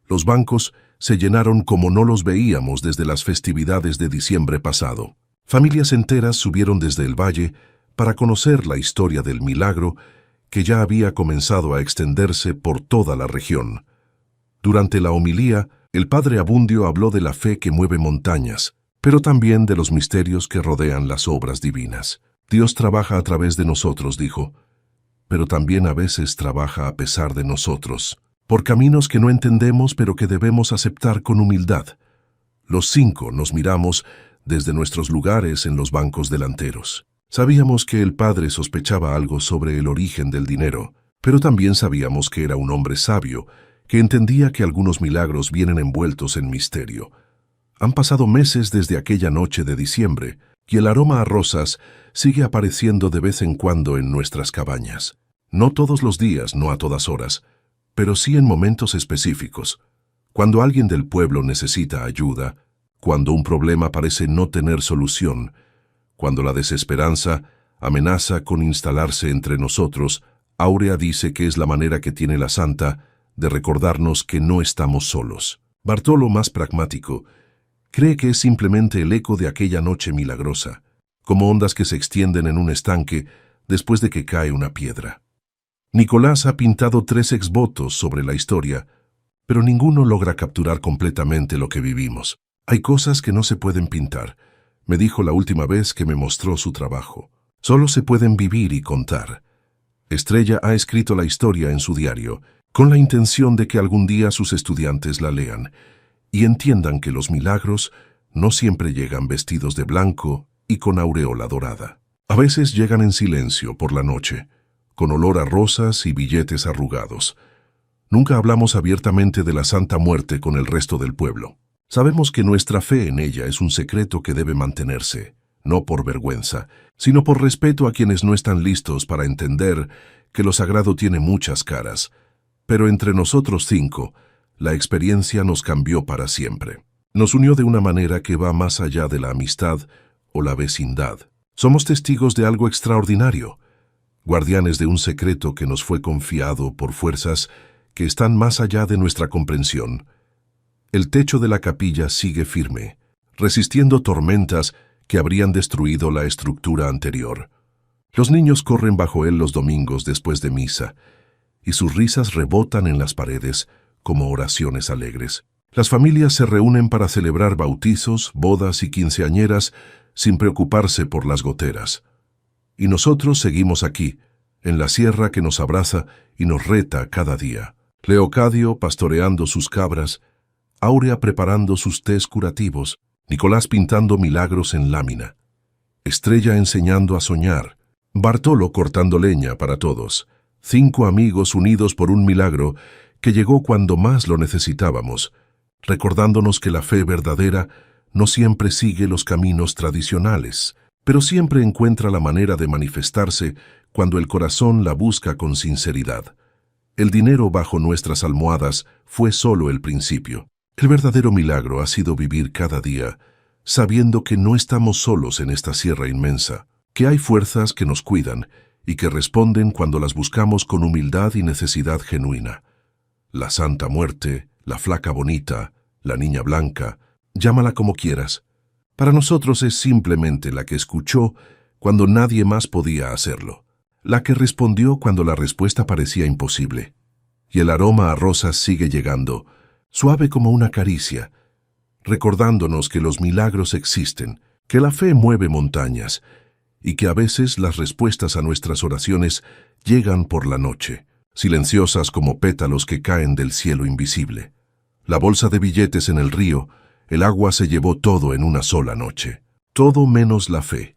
Los bancos se llenaron como no los veíamos desde las festividades de diciembre pasado. Familias enteras subieron desde el valle para conocer la historia del milagro que ya había comenzado a extenderse por toda la región. Durante la homilía, el padre Abundio habló de la fe que mueve montañas, pero también de los misterios que rodean las obras divinas. Dios trabaja a través de nosotros, dijo, pero también a veces trabaja a pesar de nosotros, por caminos que no entendemos pero que debemos aceptar con humildad. Los 5 nos miramos desde nuestros lugares en los bancos delanteros. Sabíamos que el padre sospechaba algo sobre el origen del dinero, pero también sabíamos que era un hombre sabio, que entendía que algunos milagros vienen envueltos en misterio. Han pasado meses desde aquella noche de diciembre, y el aroma a rosas sigue apareciendo de vez en cuando en nuestras cabañas. No todos los días, no a todas horas, pero sí en momentos específicos. Cuando alguien del pueblo necesita ayuda, cuando un problema parece no tener solución, cuando la desesperanza amenaza con instalarse entre nosotros, Áurea dice que es la manera que tiene la santa de recordarnos que no estamos solos. Bartolo, más pragmático, cree que es simplemente el eco de aquella noche milagrosa, como ondas que se extienden en un estanque después de que cae una piedra. Nicolás ha pintado 3 exvotos sobre la historia, pero ninguno logra capturar completamente lo que vivimos. Hay cosas que no se pueden pintar, me dijo la última vez que me mostró su trabajo. Solo se pueden vivir y contar. Estrella ha escrito la historia en su diario, con la intención de que algún día sus estudiantes la lean y entiendan que los milagros no siempre llegan vestidos de blanco y con aureola dorada. A veces llegan en silencio por la noche, con olor a rosas y billetes arrugados. Nunca hablamos abiertamente de la Santa Muerte con el resto del pueblo. Sabemos que nuestra fe en ella es un secreto que debe mantenerse, no por vergüenza, sino por respeto a quienes no están listos para entender que lo sagrado tiene muchas caras. Pero entre nosotros 5, la experiencia nos cambió para siempre. Nos unió de una manera que va más allá de la amistad o la vecindad. Somos testigos de algo extraordinario, guardianes de un secreto que nos fue confiado por fuerzas que están más allá de nuestra comprensión. El techo de la capilla sigue firme, resistiendo tormentas que habrían destruido la estructura anterior. Los niños corren bajo él los domingos después de misa, y sus risas rebotan en las paredes como oraciones alegres. Las familias se reúnen para celebrar bautizos, bodas y quinceañeras sin preocuparse por las goteras. Y nosotros seguimos aquí, en la sierra que nos abraza y nos reta cada día. Leocadio pastoreando sus cabras, Áurea preparando sus tés curativos, Nicolás pintando milagros en lámina, Estrella enseñando a soñar, Bartolo cortando leña para todos. 5 amigos unidos por un milagro que llegó cuando más lo necesitábamos, recordándonos que la fe verdadera no siempre sigue los caminos tradicionales, pero siempre encuentra la manera de manifestarse cuando el corazón la busca con sinceridad. El dinero bajo nuestras almohadas fue solo el principio. El verdadero milagro ha sido vivir cada día, sabiendo que no estamos solos en esta sierra inmensa, que hay fuerzas que nos cuidan y que responden cuando las buscamos con humildad y necesidad genuina. La Santa Muerte, la Flaca Bonita, la Niña Blanca, llámala como quieras. Para nosotros es simplemente la que escuchó cuando nadie más podía hacerlo, la que respondió cuando la respuesta parecía imposible. Y el aroma a rosas sigue llegando, suave como una caricia, recordándonos que los milagros existen, que la fe mueve montañas y que a veces las respuestas a nuestras oraciones llegan por la noche, silenciosas como pétalos que caen del cielo invisible. La bolsa de billetes en el río, el agua se llevó todo en una sola noche, todo menos la fe.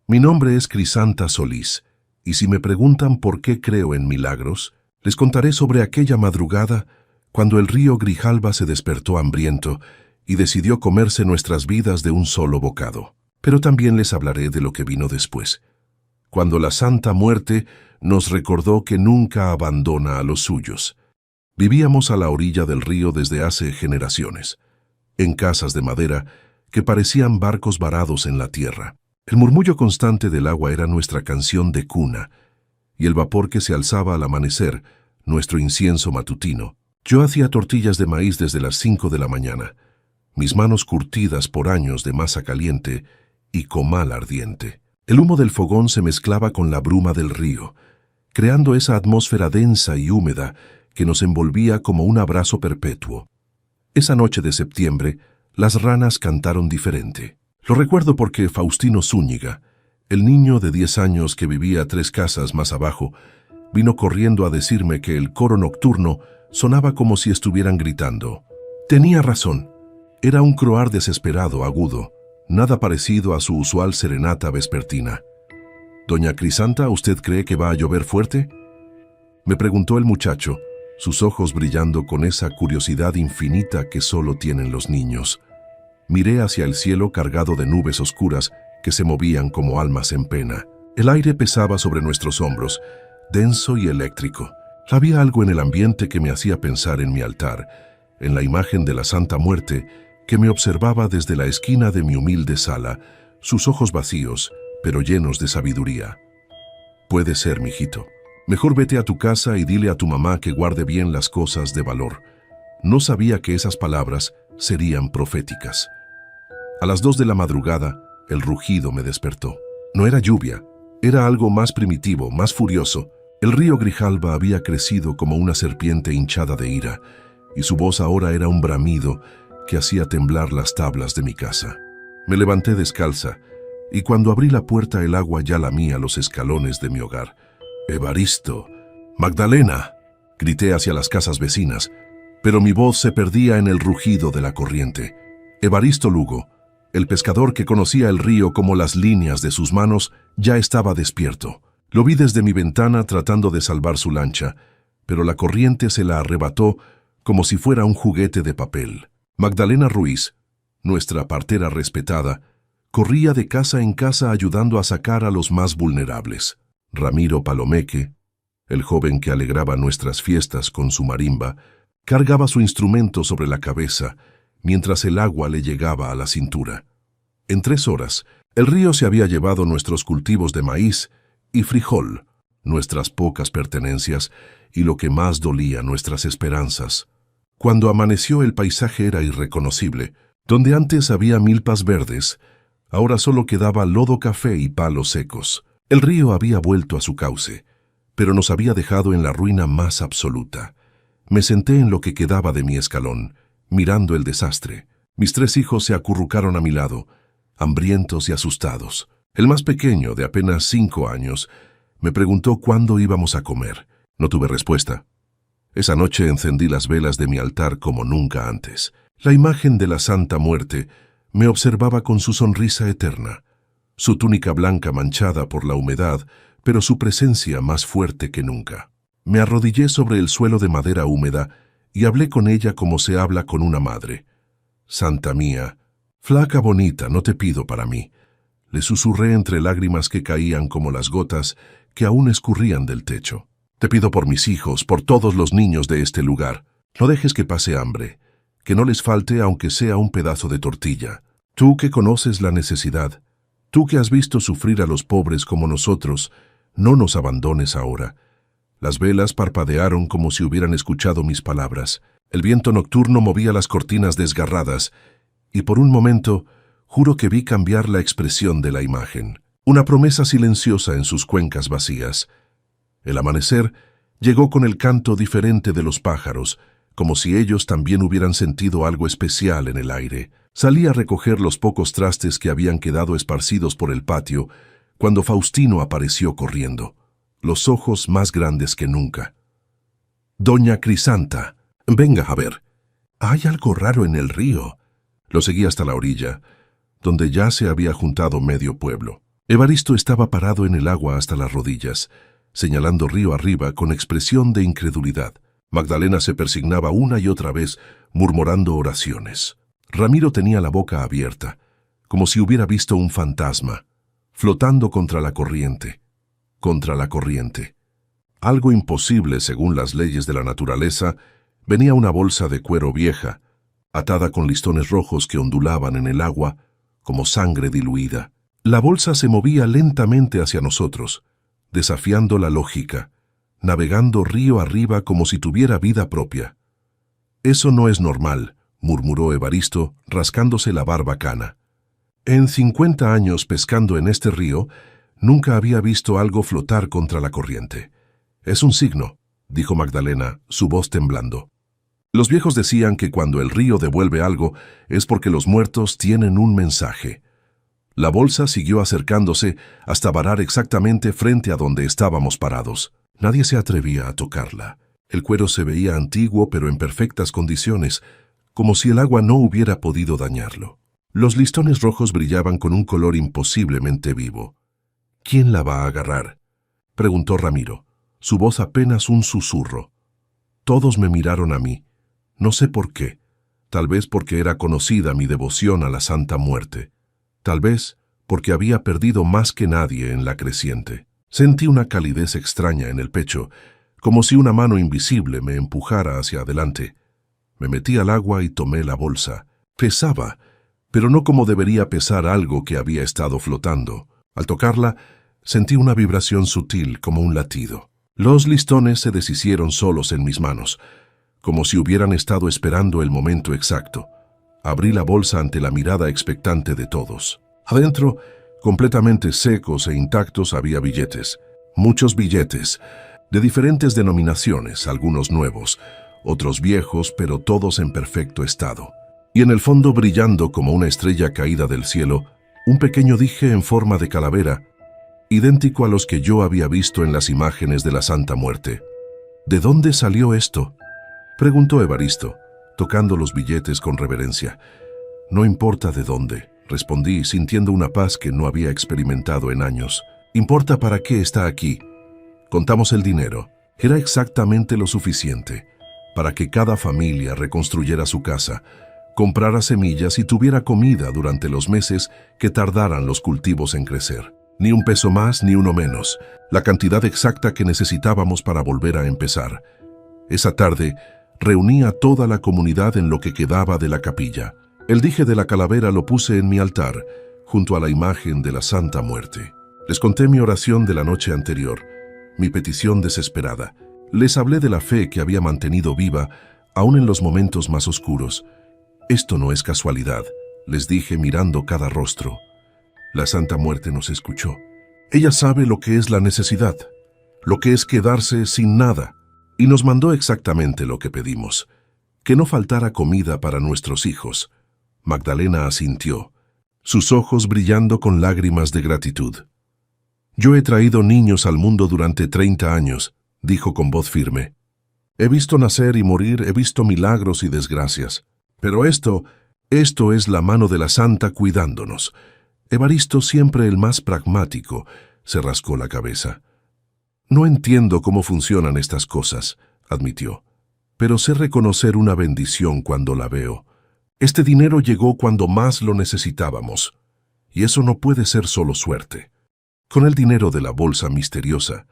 Mi nombre es Crisanta Solís, y si me preguntan por qué creo en milagros, les contaré sobre aquella madrugada cuando el río Grijalba se despertó hambriento y decidió comerse nuestras vidas de un solo bocado. Pero también les hablaré de lo que vino después, cuando la Santa Muerte nos recordó que nunca abandona a los suyos. Vivíamos a la orilla del río desde hace generaciones, en casas de madera que parecían barcos varados en la tierra. El murmullo constante del agua era nuestra canción de cuna, y el vapor que se alzaba al amanecer, nuestro incienso matutino. Yo hacía tortillas de maíz desde las 5 de la mañana, mis manos curtidas por años de masa caliente y comal ardiente. El humo del fogón se mezclaba con la bruma del río, creando esa atmósfera densa y húmeda que nos envolvía como un abrazo perpetuo. Esa noche de septiembre, las ranas cantaron diferente. Lo recuerdo porque Faustino Zúñiga, el niño de 10 años que vivía 3 casas más abajo, vino corriendo a decirme que el coro nocturno sonaba como si estuvieran gritando. Tenía razón. Era un croar desesperado, agudo, nada parecido a su usual serenata vespertina. «Doña Crisanta, ¿usted cree que va a llover fuerte?», me preguntó el muchacho, sus ojos brillando con esa curiosidad infinita que solo tienen los niños. Miré hacia el cielo cargado de nubes oscuras que se movían como almas en pena. El aire pesaba sobre nuestros hombros, denso y eléctrico. Había algo en el ambiente que me hacía pensar en mi altar, en la imagen de la Santa Muerte que me observaba desde la esquina de mi humilde sala, sus ojos vacíos, pero llenos de sabiduría. «Puede ser, mijito. Mejor vete a tu casa y dile a tu mamá que guarde bien las cosas de valor». No sabía que esas palabras serían proféticas. A las 2 de la madrugada, el rugido me despertó. No era lluvia, era algo más primitivo, más furioso. El río Grijalba había crecido como una serpiente hinchada de ira, y su voz ahora era un bramido que hacía temblar las tablas de mi casa. Me levanté descalza, y cuando abrí la puerta el agua ya lamía los escalones de mi hogar. «Evaristo, Magdalena», grité hacia las casas vecinas, pero mi voz se perdía en el rugido de la corriente. Evaristo Lugo, el pescador que conocía el río como las líneas de sus manos, ya estaba despierto. Lo vi desde mi ventana tratando de salvar su lancha, pero la corriente se la arrebató como si fuera un juguete de papel. Magdalena Ruiz, nuestra partera respetada, corría de casa en casa ayudando a sacar a los más vulnerables. Ramiro Palomeque, el joven que alegraba nuestras fiestas con su marimba, cargaba su instrumento sobre la cabeza mientras el agua le llegaba a la cintura. En 3 horas, el río se había llevado nuestros cultivos de maíz y frijol, nuestras pocas pertenencias y lo que más dolía, nuestras esperanzas. Cuando amaneció el paisaje era irreconocible. Donde antes había milpas verdes, ahora solo quedaba lodo café y palos secos. El río había vuelto a su cauce, pero nos había dejado en la ruina más absoluta. Me senté en lo que quedaba de mi escalón, mirando el desastre. Mis 3 hijos se acurrucaron a mi lado, hambrientos y asustados. El más pequeño, de apenas 5 años, me preguntó cuándo íbamos a comer. No tuve respuesta. Esa noche encendí las velas de mi altar como nunca antes. La imagen de la Santa Muerte me observaba con su sonrisa eterna. Su túnica blanca manchada por la humedad pero su presencia más fuerte que nunca. Me arrodillé sobre el suelo de madera húmeda y hablé con ella como se habla con una madre. «Santa mía, flaca bonita, no te pido para mí», le susurré entre lágrimas que caían como las gotas que aún escurrían del techo. «Te pido por mis hijos, por todos los niños de este lugar. No dejes que pase hambre, que no les falte aunque sea un pedazo de tortilla. Tú que conoces la necesidad, tú que has visto sufrir a los pobres como nosotros, no nos abandones ahora». Las velas parpadearon como si hubieran escuchado mis palabras. El viento nocturno movía las cortinas desgarradas, y por un momento juro que vi cambiar la expresión de la imagen. Una promesa silenciosa en sus cuencas vacías. El amanecer llegó con el canto diferente de los pájaros, como si ellos también hubieran sentido algo especial en el aire. Salí a recoger los pocos trastes que habían quedado esparcidos por el patio, cuando Faustino apareció corriendo, los ojos más grandes que nunca. «Doña Crisanta, venga a ver. Hay algo raro en el río». Lo seguí hasta la orilla, donde ya se había juntado medio pueblo. Evaristo estaba parado en el agua hasta las rodillas, señalando río arriba con expresión de incredulidad. Magdalena se persignaba una y otra vez, murmurando oraciones. Ramiro tenía la boca abierta, como si hubiera visto un fantasma, flotando contra la corriente. Algo imposible según las leyes de la naturaleza, venía una bolsa de cuero vieja, atada con listones rojos que ondulaban en el agua como sangre diluida. La bolsa se movía lentamente hacia nosotros, desafiando la lógica, navegando río arriba como si tuviera vida propia. «Eso no es normal», murmuró Evaristo, rascándose la barba cana. «En 50 años pescando en este río, nunca había visto algo flotar contra la corriente». «Es un signo», dijo Magdalena, su voz temblando. «Los viejos decían que cuando el río devuelve algo es porque los muertos tienen un mensaje». La bolsa siguió acercándose hasta varar exactamente frente a donde estábamos parados. Nadie se atrevía a tocarla. El cuero se veía antiguo pero en perfectas condiciones, como si el agua no hubiera podido dañarlo. Los listones rojos brillaban con un color imposiblemente vivo. «¿Quién la va a agarrar?», preguntó Ramiro, su voz apenas un susurro. Todos me miraron a mí. No sé por qué. Tal vez porque era conocida mi devoción a la Santa Muerte. Tal vez porque había perdido más que nadie en la creciente. Sentí una calidez extraña en el pecho, como si una mano invisible me empujara hacia adelante. Me metí al agua y tomé la bolsa. Pesaba, pero no como debería pesar algo que había estado flotando. Al tocarla, sentí una vibración sutil como un latido. Los listones se deshicieron solos en mis manos, como si hubieran estado esperando el momento exacto. Abrí la bolsa ante la mirada expectante de todos. Adentro, completamente secos e intactos, había billetes. Muchos billetes, de diferentes denominaciones, algunos nuevos, otros viejos, pero todos en perfecto estado. Y en el fondo, brillando como una estrella caída del cielo, un pequeño dije en forma de calavera, idéntico a los que yo había visto en las imágenes de la Santa Muerte. «¿De dónde salió esto?», preguntó Evaristo, tocando los billetes con reverencia. «No importa de dónde», respondí, sintiendo una paz que no había experimentado en años. «Importa para qué está aquí». Contamos el dinero. Era exactamente lo suficiente para que cada familia reconstruyera su casa, comprara semillas y tuviera comida durante los meses que tardaran los cultivos en crecer. Ni un peso más ni uno menos, la cantidad exacta que necesitábamos para volver a empezar. Esa tarde, reuní a toda la comunidad en lo que quedaba de la capilla. El dije de la calavera lo puse en mi altar, junto a la imagen de la Santa Muerte. Les conté mi oración de la noche anterior, mi petición desesperada. Les hablé de la fe que había mantenido viva, aún en los momentos más oscuros. «Esto no es casualidad», les dije mirando cada rostro. La Santa Muerte nos escuchó. Ella sabe lo que es la necesidad, lo que es quedarse sin nada, y nos mandó exactamente lo que pedimos, que no faltara comida para nuestros hijos. Magdalena asintió, sus ojos brillando con lágrimas de gratitud. «Yo he traído niños al mundo durante 30 años», dijo con voz firme. «He visto nacer y morir, he visto milagros y desgracias. Pero esto es la mano de la Santa cuidándonos». Evaristo, siempre el más pragmático, se rascó la cabeza. No entiendo cómo funcionan estas cosas, admitió, pero sé reconocer una bendición cuando la veo. Este dinero llegó cuando más lo necesitábamos, y eso no puede ser solo suerte. Con el dinero de la bolsa misteriosa,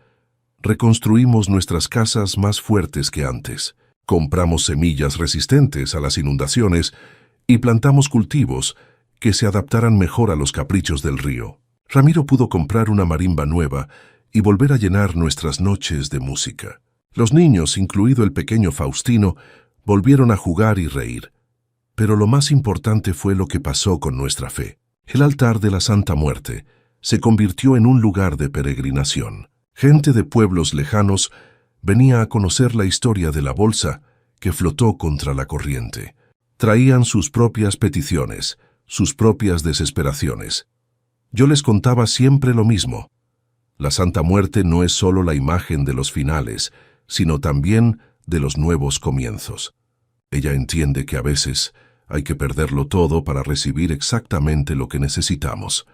reconstruimos nuestras casas más fuertes que antes. Compramos semillas resistentes a las inundaciones y plantamos cultivos que se adaptaran mejor a los caprichos del río. Ramiro pudo comprar una marimba nueva y volver a llenar nuestras noches de música. Los niños, incluido el pequeño Faustino, volvieron a jugar y reír. Pero lo más importante fue lo que pasó con nuestra fe. El altar de la Santa Muerte se convirtió en un lugar de peregrinación. Gente de pueblos lejanos venía a conocer la historia de la bolsa que flotó contra la corriente. Traían sus propias peticiones, sus propias desesperaciones. Yo les contaba siempre lo mismo. La Santa Muerte no es solo la imagen de los finales, sino también de los nuevos comienzos. Ella entiende que a veces hay que perderlo todo para recibir exactamente lo que necesitamos.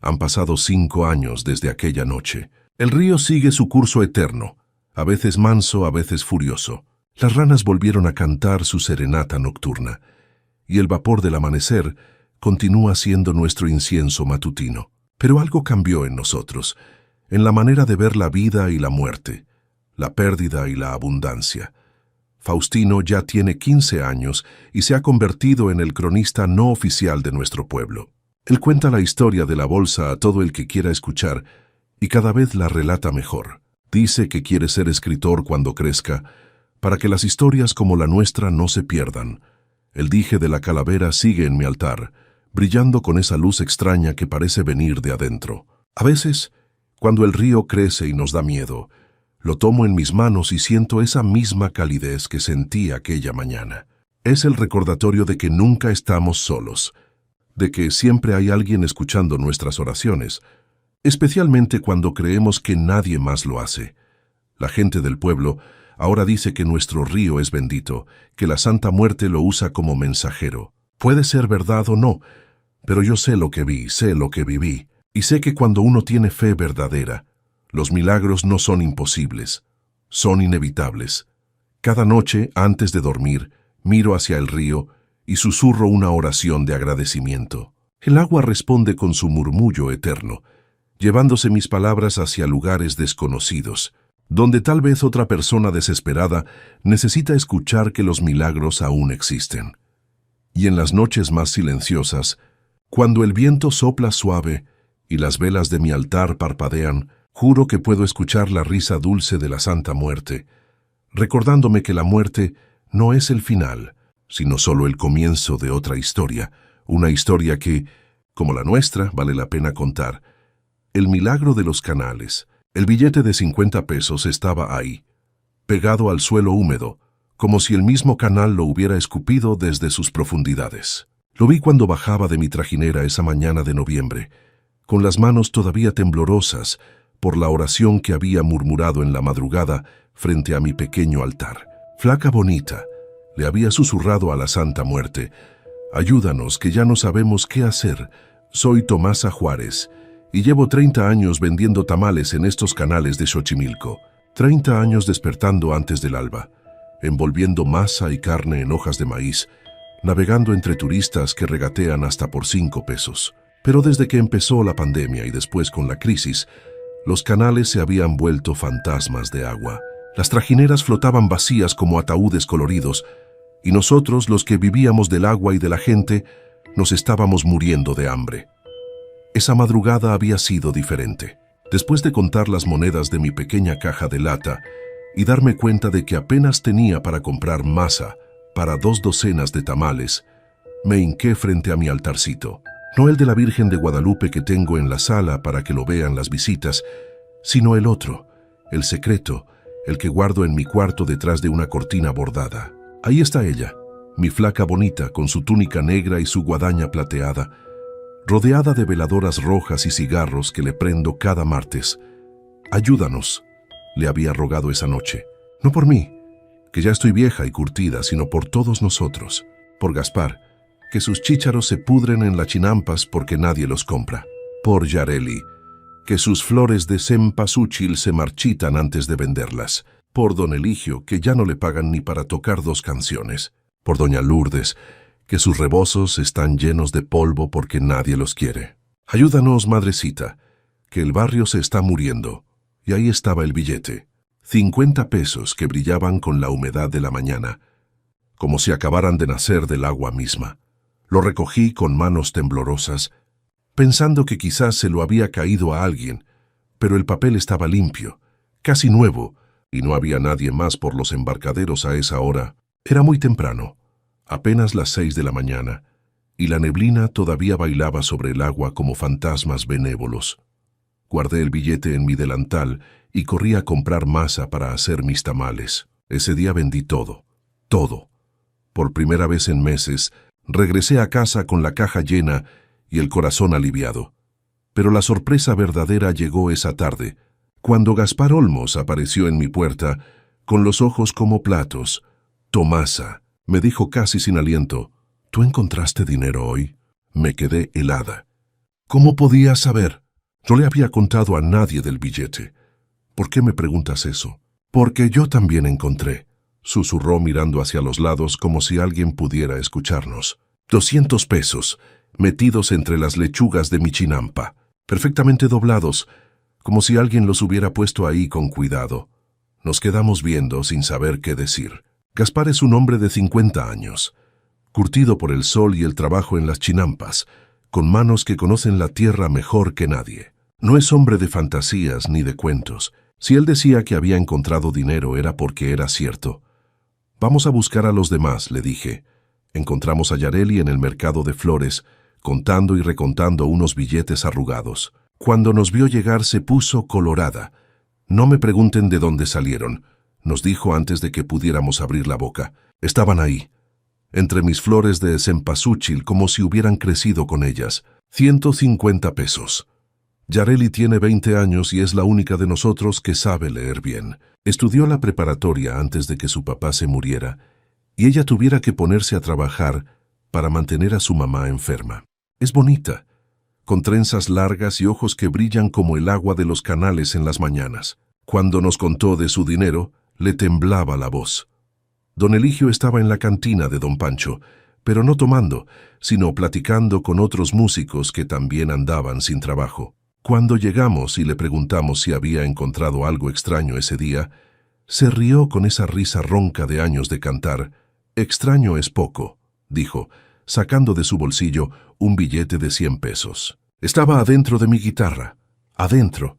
Han pasado 5 años desde aquella noche. El río sigue su curso eterno, a veces manso, a veces furioso. Las ranas volvieron a cantar su serenata nocturna, y el vapor del amanecer continúa siendo nuestro incienso matutino. Pero algo cambió en nosotros, en la manera de ver la vida y la muerte, la pérdida y la abundancia. Faustino ya tiene 15 años y se ha convertido en el cronista no oficial de nuestro pueblo. Él cuenta la historia de la bolsa a todo el que quiera escuchar y cada vez la relata mejor. Dice que quiere ser escritor cuando crezca, para que las historias como la nuestra no se pierdan. El dije de la calavera sigue en mi altar, brillando con esa luz extraña que parece venir de adentro. A veces, cuando el río crece y nos da miedo, lo tomo en mis manos y siento esa misma calidez que sentí aquella mañana. Es el recordatorio de que nunca estamos solos, de que siempre hay alguien escuchando nuestras oraciones, especialmente cuando creemos que nadie más lo hace. La gente del pueblo ahora dice que nuestro río es bendito, que la Santa Muerte lo usa como mensajero. Puede ser verdad o no, pero yo sé lo que vi, sé lo que viví, y sé que cuando uno tiene fe verdadera, los milagros no son imposibles, son inevitables. Cada noche, antes de dormir, miro hacia el río y susurro una oración de agradecimiento. El agua responde con su murmullo eterno, llevándose mis palabras hacia lugares desconocidos, donde tal vez otra persona desesperada necesita escuchar que los milagros aún existen. Y en las noches más silenciosas, cuando el viento sopla suave y las velas de mi altar parpadean, juro que puedo escuchar la risa dulce de la Santa Muerte, recordándome que la muerte no es el final, sino solo el comienzo de otra historia, una historia que, como la nuestra, vale la pena contar. El milagro de los canales. El billete de 50 pesos estaba ahí, pegado al suelo húmedo, como si el mismo canal lo hubiera escupido desde sus profundidades. Lo vi cuando bajaba de mi trajinera esa mañana de noviembre, con las manos todavía temblorosas por la oración que había murmurado en la madrugada frente a mi pequeño altar. Flaca bonita, le había susurrado a la Santa Muerte, ayúdanos que ya no sabemos qué hacer. Soy Tomasa Juárez y llevo 30 años vendiendo tamales en estos canales de Xochimilco. 30 años despertando antes del alba, envolviendo masa y carne en hojas de maíz, navegando entre turistas que regatean hasta por 5 pesos. Pero desde que empezó la pandemia y después con la crisis, los canales se habían vuelto fantasmas de agua. Las trajineras flotaban vacías como ataúdes coloridos, y nosotros, los que vivíamos del agua y de la gente, nos estábamos muriendo de hambre. Esa madrugada había sido diferente. Después de contar las monedas de mi pequeña caja de lata y darme cuenta de que apenas tenía para comprar masa para 2 docenas de tamales, me hinqué frente a mi altarcito. No el de la Virgen de Guadalupe que tengo en la sala para que lo vean las visitas, sino el otro, el secreto, el que guardo en mi cuarto detrás de una cortina bordada. Ahí está ella, mi flaca bonita con su túnica negra y su guadaña plateada, rodeada de veladoras rojas y cigarros que le prendo cada martes. Ayúdanos, le había rogado esa noche. No por mí, que ya estoy vieja y curtida, sino por todos nosotros. Por Gaspar, que sus chícharos se pudren en las chinampas porque nadie los compra. Por Yareli, que sus flores de cempasúchil se marchitan antes de venderlas. Por don Eligio, que ya no le pagan ni para tocar 2 canciones. Por doña Lourdes, que sus rebozos están llenos de polvo porque nadie los quiere. Ayúdanos, madrecita, que el barrio se está muriendo. Y ahí estaba el billete. 50 pesos que brillaban con la humedad de la mañana, como si acabaran de nacer del agua misma. Lo recogí con manos temblorosas, pensando que quizás se lo había caído a alguien, pero el papel estaba limpio, casi nuevo, y no había nadie más por los embarcaderos a esa hora. Era muy temprano, apenas las 6 de la mañana, y la neblina todavía bailaba sobre el agua como fantasmas benévolos. Guardé el billete en mi delantal y corrí a comprar masa para hacer mis tamales. Ese día vendí todo, todo. Por primera vez en meses, regresé a casa con la caja llena y el corazón aliviado. Pero la sorpresa verdadera llegó esa tarde, cuando Gaspar Olmos apareció en mi puerta, con los ojos como platos. «Tomasa», me dijo casi sin aliento, «¿tú encontraste dinero hoy?» Me quedé helada. «¿Cómo podías saber?» No le había contado a nadie del billete. «¿Por qué me preguntas eso?» «Porque yo también encontré», susurró mirando hacia los lados como si alguien pudiera escucharnos. 200 pesos, metidos entre las lechugas de mi chinampa, perfectamente doblados, como si alguien los hubiera puesto ahí con cuidado. Nos quedamos viendo sin saber qué decir. Gaspar es un hombre de 50 años, curtido por el sol y el trabajo en las chinampas, con manos que conocen la tierra mejor que nadie. No es hombre de fantasías ni de cuentos. Si él decía que había encontrado dinero era porque era cierto. «Vamos a buscar a los demás», le dije. Encontramos a Yareli en el mercado de flores, contando y recontando unos billetes arrugados. Cuando nos vio llegar se puso colorada. «No me pregunten de dónde salieron», nos dijo antes de que pudiéramos abrir la boca. «Estaban ahí, entre mis flores de cempasúchil, como si hubieran crecido con ellas. 150 pesos. Yareli tiene 20 años y es la única de nosotros que sabe leer bien. Estudió la preparatoria antes de que su papá se muriera y ella tuviera que ponerse a trabajar para mantener a su mamá enferma. Es bonita, con trenzas largas y ojos que brillan como el agua de los canales en las mañanas. Cuando nos contó de su dinero, le temblaba la voz. Don Eligio estaba en la cantina de don Pancho, pero no tomando, sino platicando con otros músicos que también andaban sin trabajo. Cuando llegamos y le preguntamos si había encontrado algo extraño ese día, se rió con esa risa ronca de años de cantar. «Extraño es poco», dijo, sacando de su bolsillo un billete de 100 pesos. «Estaba adentro de mi guitarra, adentro.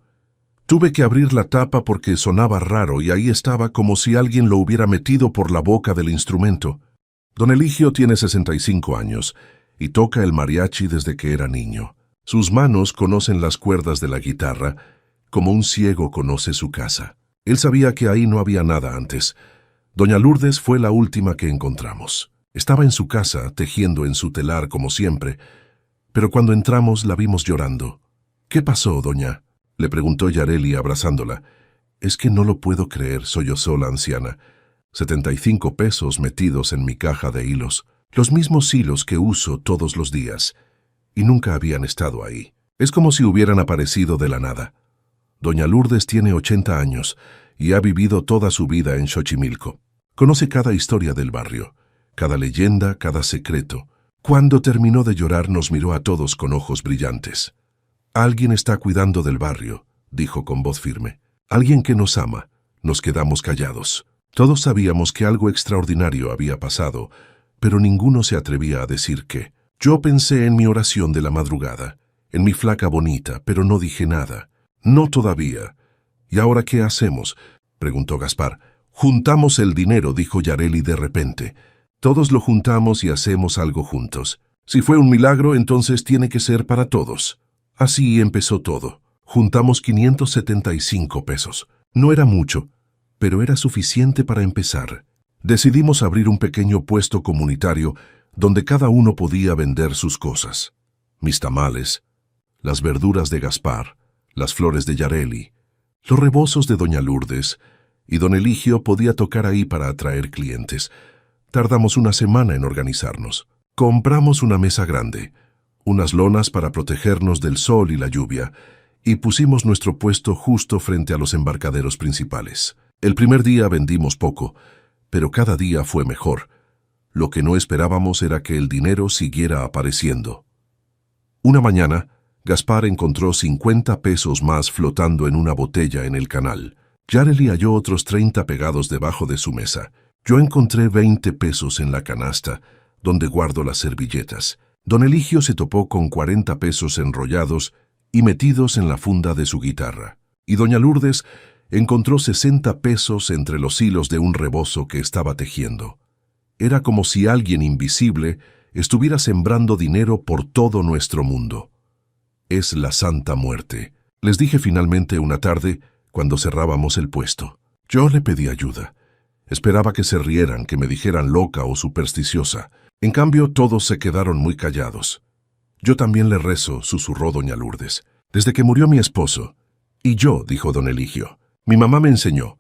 Tuve que abrir la tapa porque sonaba raro y ahí estaba como si alguien lo hubiera metido por la boca del instrumento». Don Eligio tiene 65 años y toca el mariachi desde que era niño. Sus manos conocen las cuerdas de la guitarra como un ciego conoce su casa. Él sabía que ahí no había nada antes. Doña Lourdes fue la última que encontramos. Estaba en su casa, tejiendo en su telar como siempre, pero cuando entramos la vimos llorando. «¿Qué pasó, doña?», le preguntó Yareli abrazándola. «Es que no lo puedo creer», sollozó la anciana. 75 pesos metidos en mi caja de hilos, los mismos hilos que uso todos los días, y nunca habían estado ahí. Es como si hubieran aparecido de la nada. Doña Lourdes tiene 80 años y ha vivido toda su vida en Xochimilco. Conoce cada historia del barrio, cada leyenda, cada secreto. Cuando terminó de llorar nos miró a todos con ojos brillantes. «Alguien está cuidando del barrio», dijo con voz firme. «Alguien que nos ama». Nos quedamos callados. Todos sabíamos que algo extraordinario había pasado, pero ninguno se atrevía a decir qué. Yo pensé en mi oración de la madrugada, en mi flaca bonita, pero no dije nada. «No todavía». «¿Y ahora qué hacemos?», preguntó Gaspar. «Juntamos el dinero», dijo Yareli de repente. «Todos lo juntamos y hacemos algo juntos. Si fue un milagro, entonces tiene que ser para todos». Así empezó todo. Juntamos 575 pesos. No era mucho, pero era suficiente para empezar. Decidimos abrir un pequeño puesto comunitario donde cada uno podía vender sus cosas. Mis tamales, las verduras de Gaspar, las flores de Yareli, los rebozos de doña Lourdes, y don Eligio podía tocar ahí para atraer clientes. Tardamos una semana en organizarnos. Compramos una mesa grande, unas lonas para protegernos del sol y la lluvia, y pusimos nuestro puesto justo frente a los embarcaderos principales. El primer día vendimos poco, pero cada día fue mejor. Lo que no esperábamos era que el dinero siguiera apareciendo. Una mañana, Gaspar encontró 50 pesos más flotando en una botella en el canal. Yareli halló otros 30 pegados debajo de su mesa. Yo encontré 20 pesos en la canasta, donde guardo las servilletas. Don Eligio se topó con 40 pesos enrollados y metidos en la funda de su guitarra. Y doña Lourdes encontró 60 pesos entre los hilos de un rebozo que estaba tejiendo. Era como si alguien invisible estuviera sembrando dinero por todo nuestro mundo. Es la Santa Muerte, les dije finalmente una tarde cuando cerrábamos el puesto. Yo le pedí ayuda. Esperaba que se rieran, que me dijeran loca o supersticiosa. En cambio, todos se quedaron muy callados. Yo también le rezo, susurró doña Lourdes. Desde que murió mi esposo. Y yo, dijo don Eligio. Mi mamá me enseñó.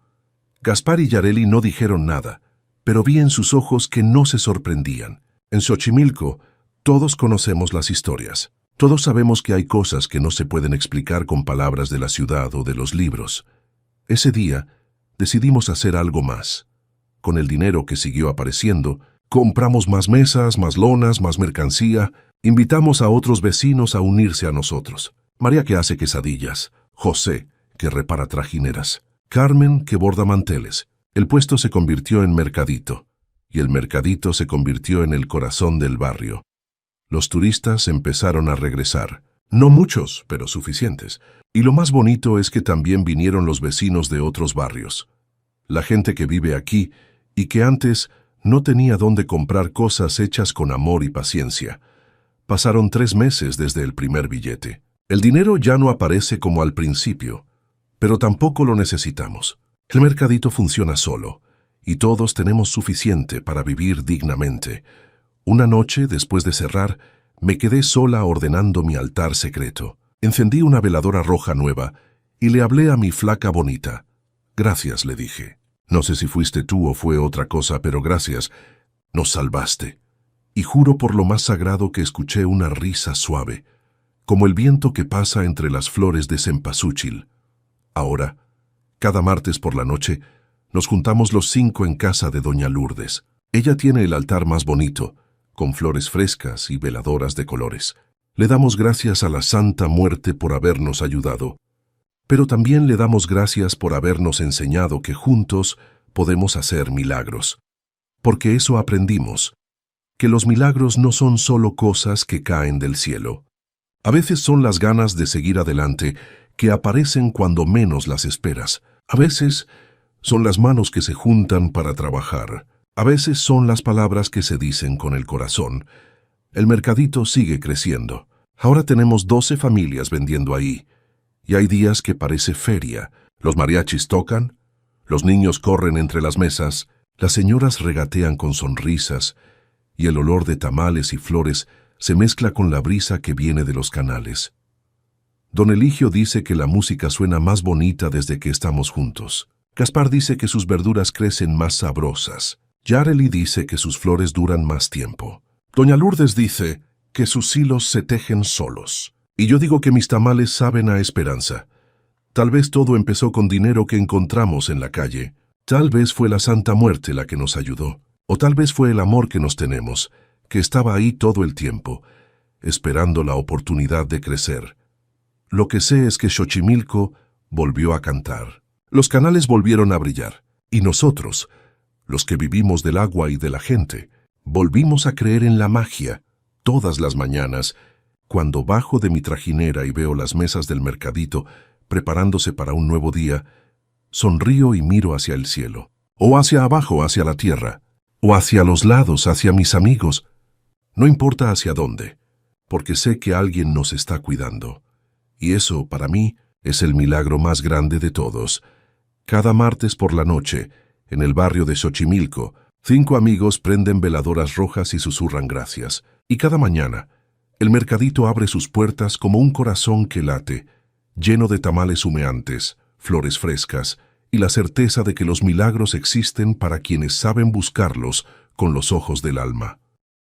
Gaspar y Yareli no dijeron nada, pero vi en sus ojos que no se sorprendían. En Xochimilco, todos conocemos las historias. Todos sabemos que hay cosas que no se pueden explicar con palabras de la ciudad o de los libros. Ese día, decidimos hacer algo más. Con el dinero que siguió apareciendo, compramos más mesas, más lonas, más mercancía. Invitamos a otros vecinos a unirse a nosotros. María, que hace quesadillas. José, que repara trajineras. Carmen, que borda manteles. El puesto se convirtió en mercadito. Y el mercadito se convirtió en el corazón del barrio. Los turistas empezaron a regresar. No muchos, pero suficientes. Y lo más bonito es que también vinieron los vecinos de otros barrios. La gente que vive aquí y que antes no tenía dónde comprar cosas hechas con amor y paciencia. Pasaron 3 meses desde el primer billete. El dinero ya no aparece como al principio, pero tampoco lo necesitamos. El mercadito funciona solo, y todos tenemos suficiente para vivir dignamente. Una noche, después de cerrar, me quedé sola ordenando mi altar secreto. Encendí una veladora roja nueva y le hablé a mi flaca bonita. Gracias, le dije. No sé si fuiste tú o fue otra cosa, pero gracias. Nos salvaste. Y juro por lo más sagrado que escuché una risa suave, como el viento que pasa entre las flores de cempasúchil. Ahora, cada martes por la noche, nos juntamos los 5 en casa de doña Lourdes. Ella tiene el altar más bonito, con flores frescas y veladoras de colores. Le damos gracias a la Santa Muerte por habernos ayudado, pero también le damos gracias por habernos enseñado que juntos podemos hacer milagros. Porque eso aprendimos, que los milagros no son solo cosas que caen del cielo. A veces son las ganas de seguir adelante que aparecen cuando menos las esperas. A veces son las manos que se juntan para trabajar. A veces son las palabras que se dicen con el corazón. El mercadito sigue creciendo. Ahora tenemos 12 familias vendiendo ahí. Y hay días que parece feria. Los mariachis tocan, los niños corren entre las mesas, las señoras regatean con sonrisas, y el olor de tamales y flores se mezcla con la brisa que viene de los canales. Don Eligio dice que la música suena más bonita desde que estamos juntos. Gaspar dice que sus verduras crecen más sabrosas. Yareli dice que sus flores duran más tiempo. Doña Lourdes dice que sus hilos se tejen solos. Y yo digo que mis tamales saben a esperanza. Tal vez todo empezó con dinero que encontramos en la calle. Tal vez fue la Santa Muerte la que nos ayudó. O tal vez fue el amor que nos tenemos, que estaba ahí todo el tiempo, esperando la oportunidad de crecer. Lo que sé es que Xochimilco volvió a cantar. Los canales volvieron a brillar. Y nosotros, los que vivimos del agua y de la gente, volvimos a creer en la magia. Todas las mañanas, cuando bajo de mi trajinera y veo las mesas del mercadito preparándose para un nuevo día, sonrío y miro hacia el cielo, o hacia abajo, hacia la tierra, o hacia los lados, hacia mis amigos. No importa hacia dónde, porque sé que alguien nos está cuidando. Y eso, para mí, es el milagro más grande de todos. Cada martes por la noche, en el barrio de Xochimilco, 5 amigos prenden veladoras rojas y susurran gracias. Y cada mañana, el mercadito abre sus puertas como un corazón que late, lleno de tamales humeantes, flores frescas y la certeza de que los milagros existen para quienes saben buscarlos con los ojos del alma.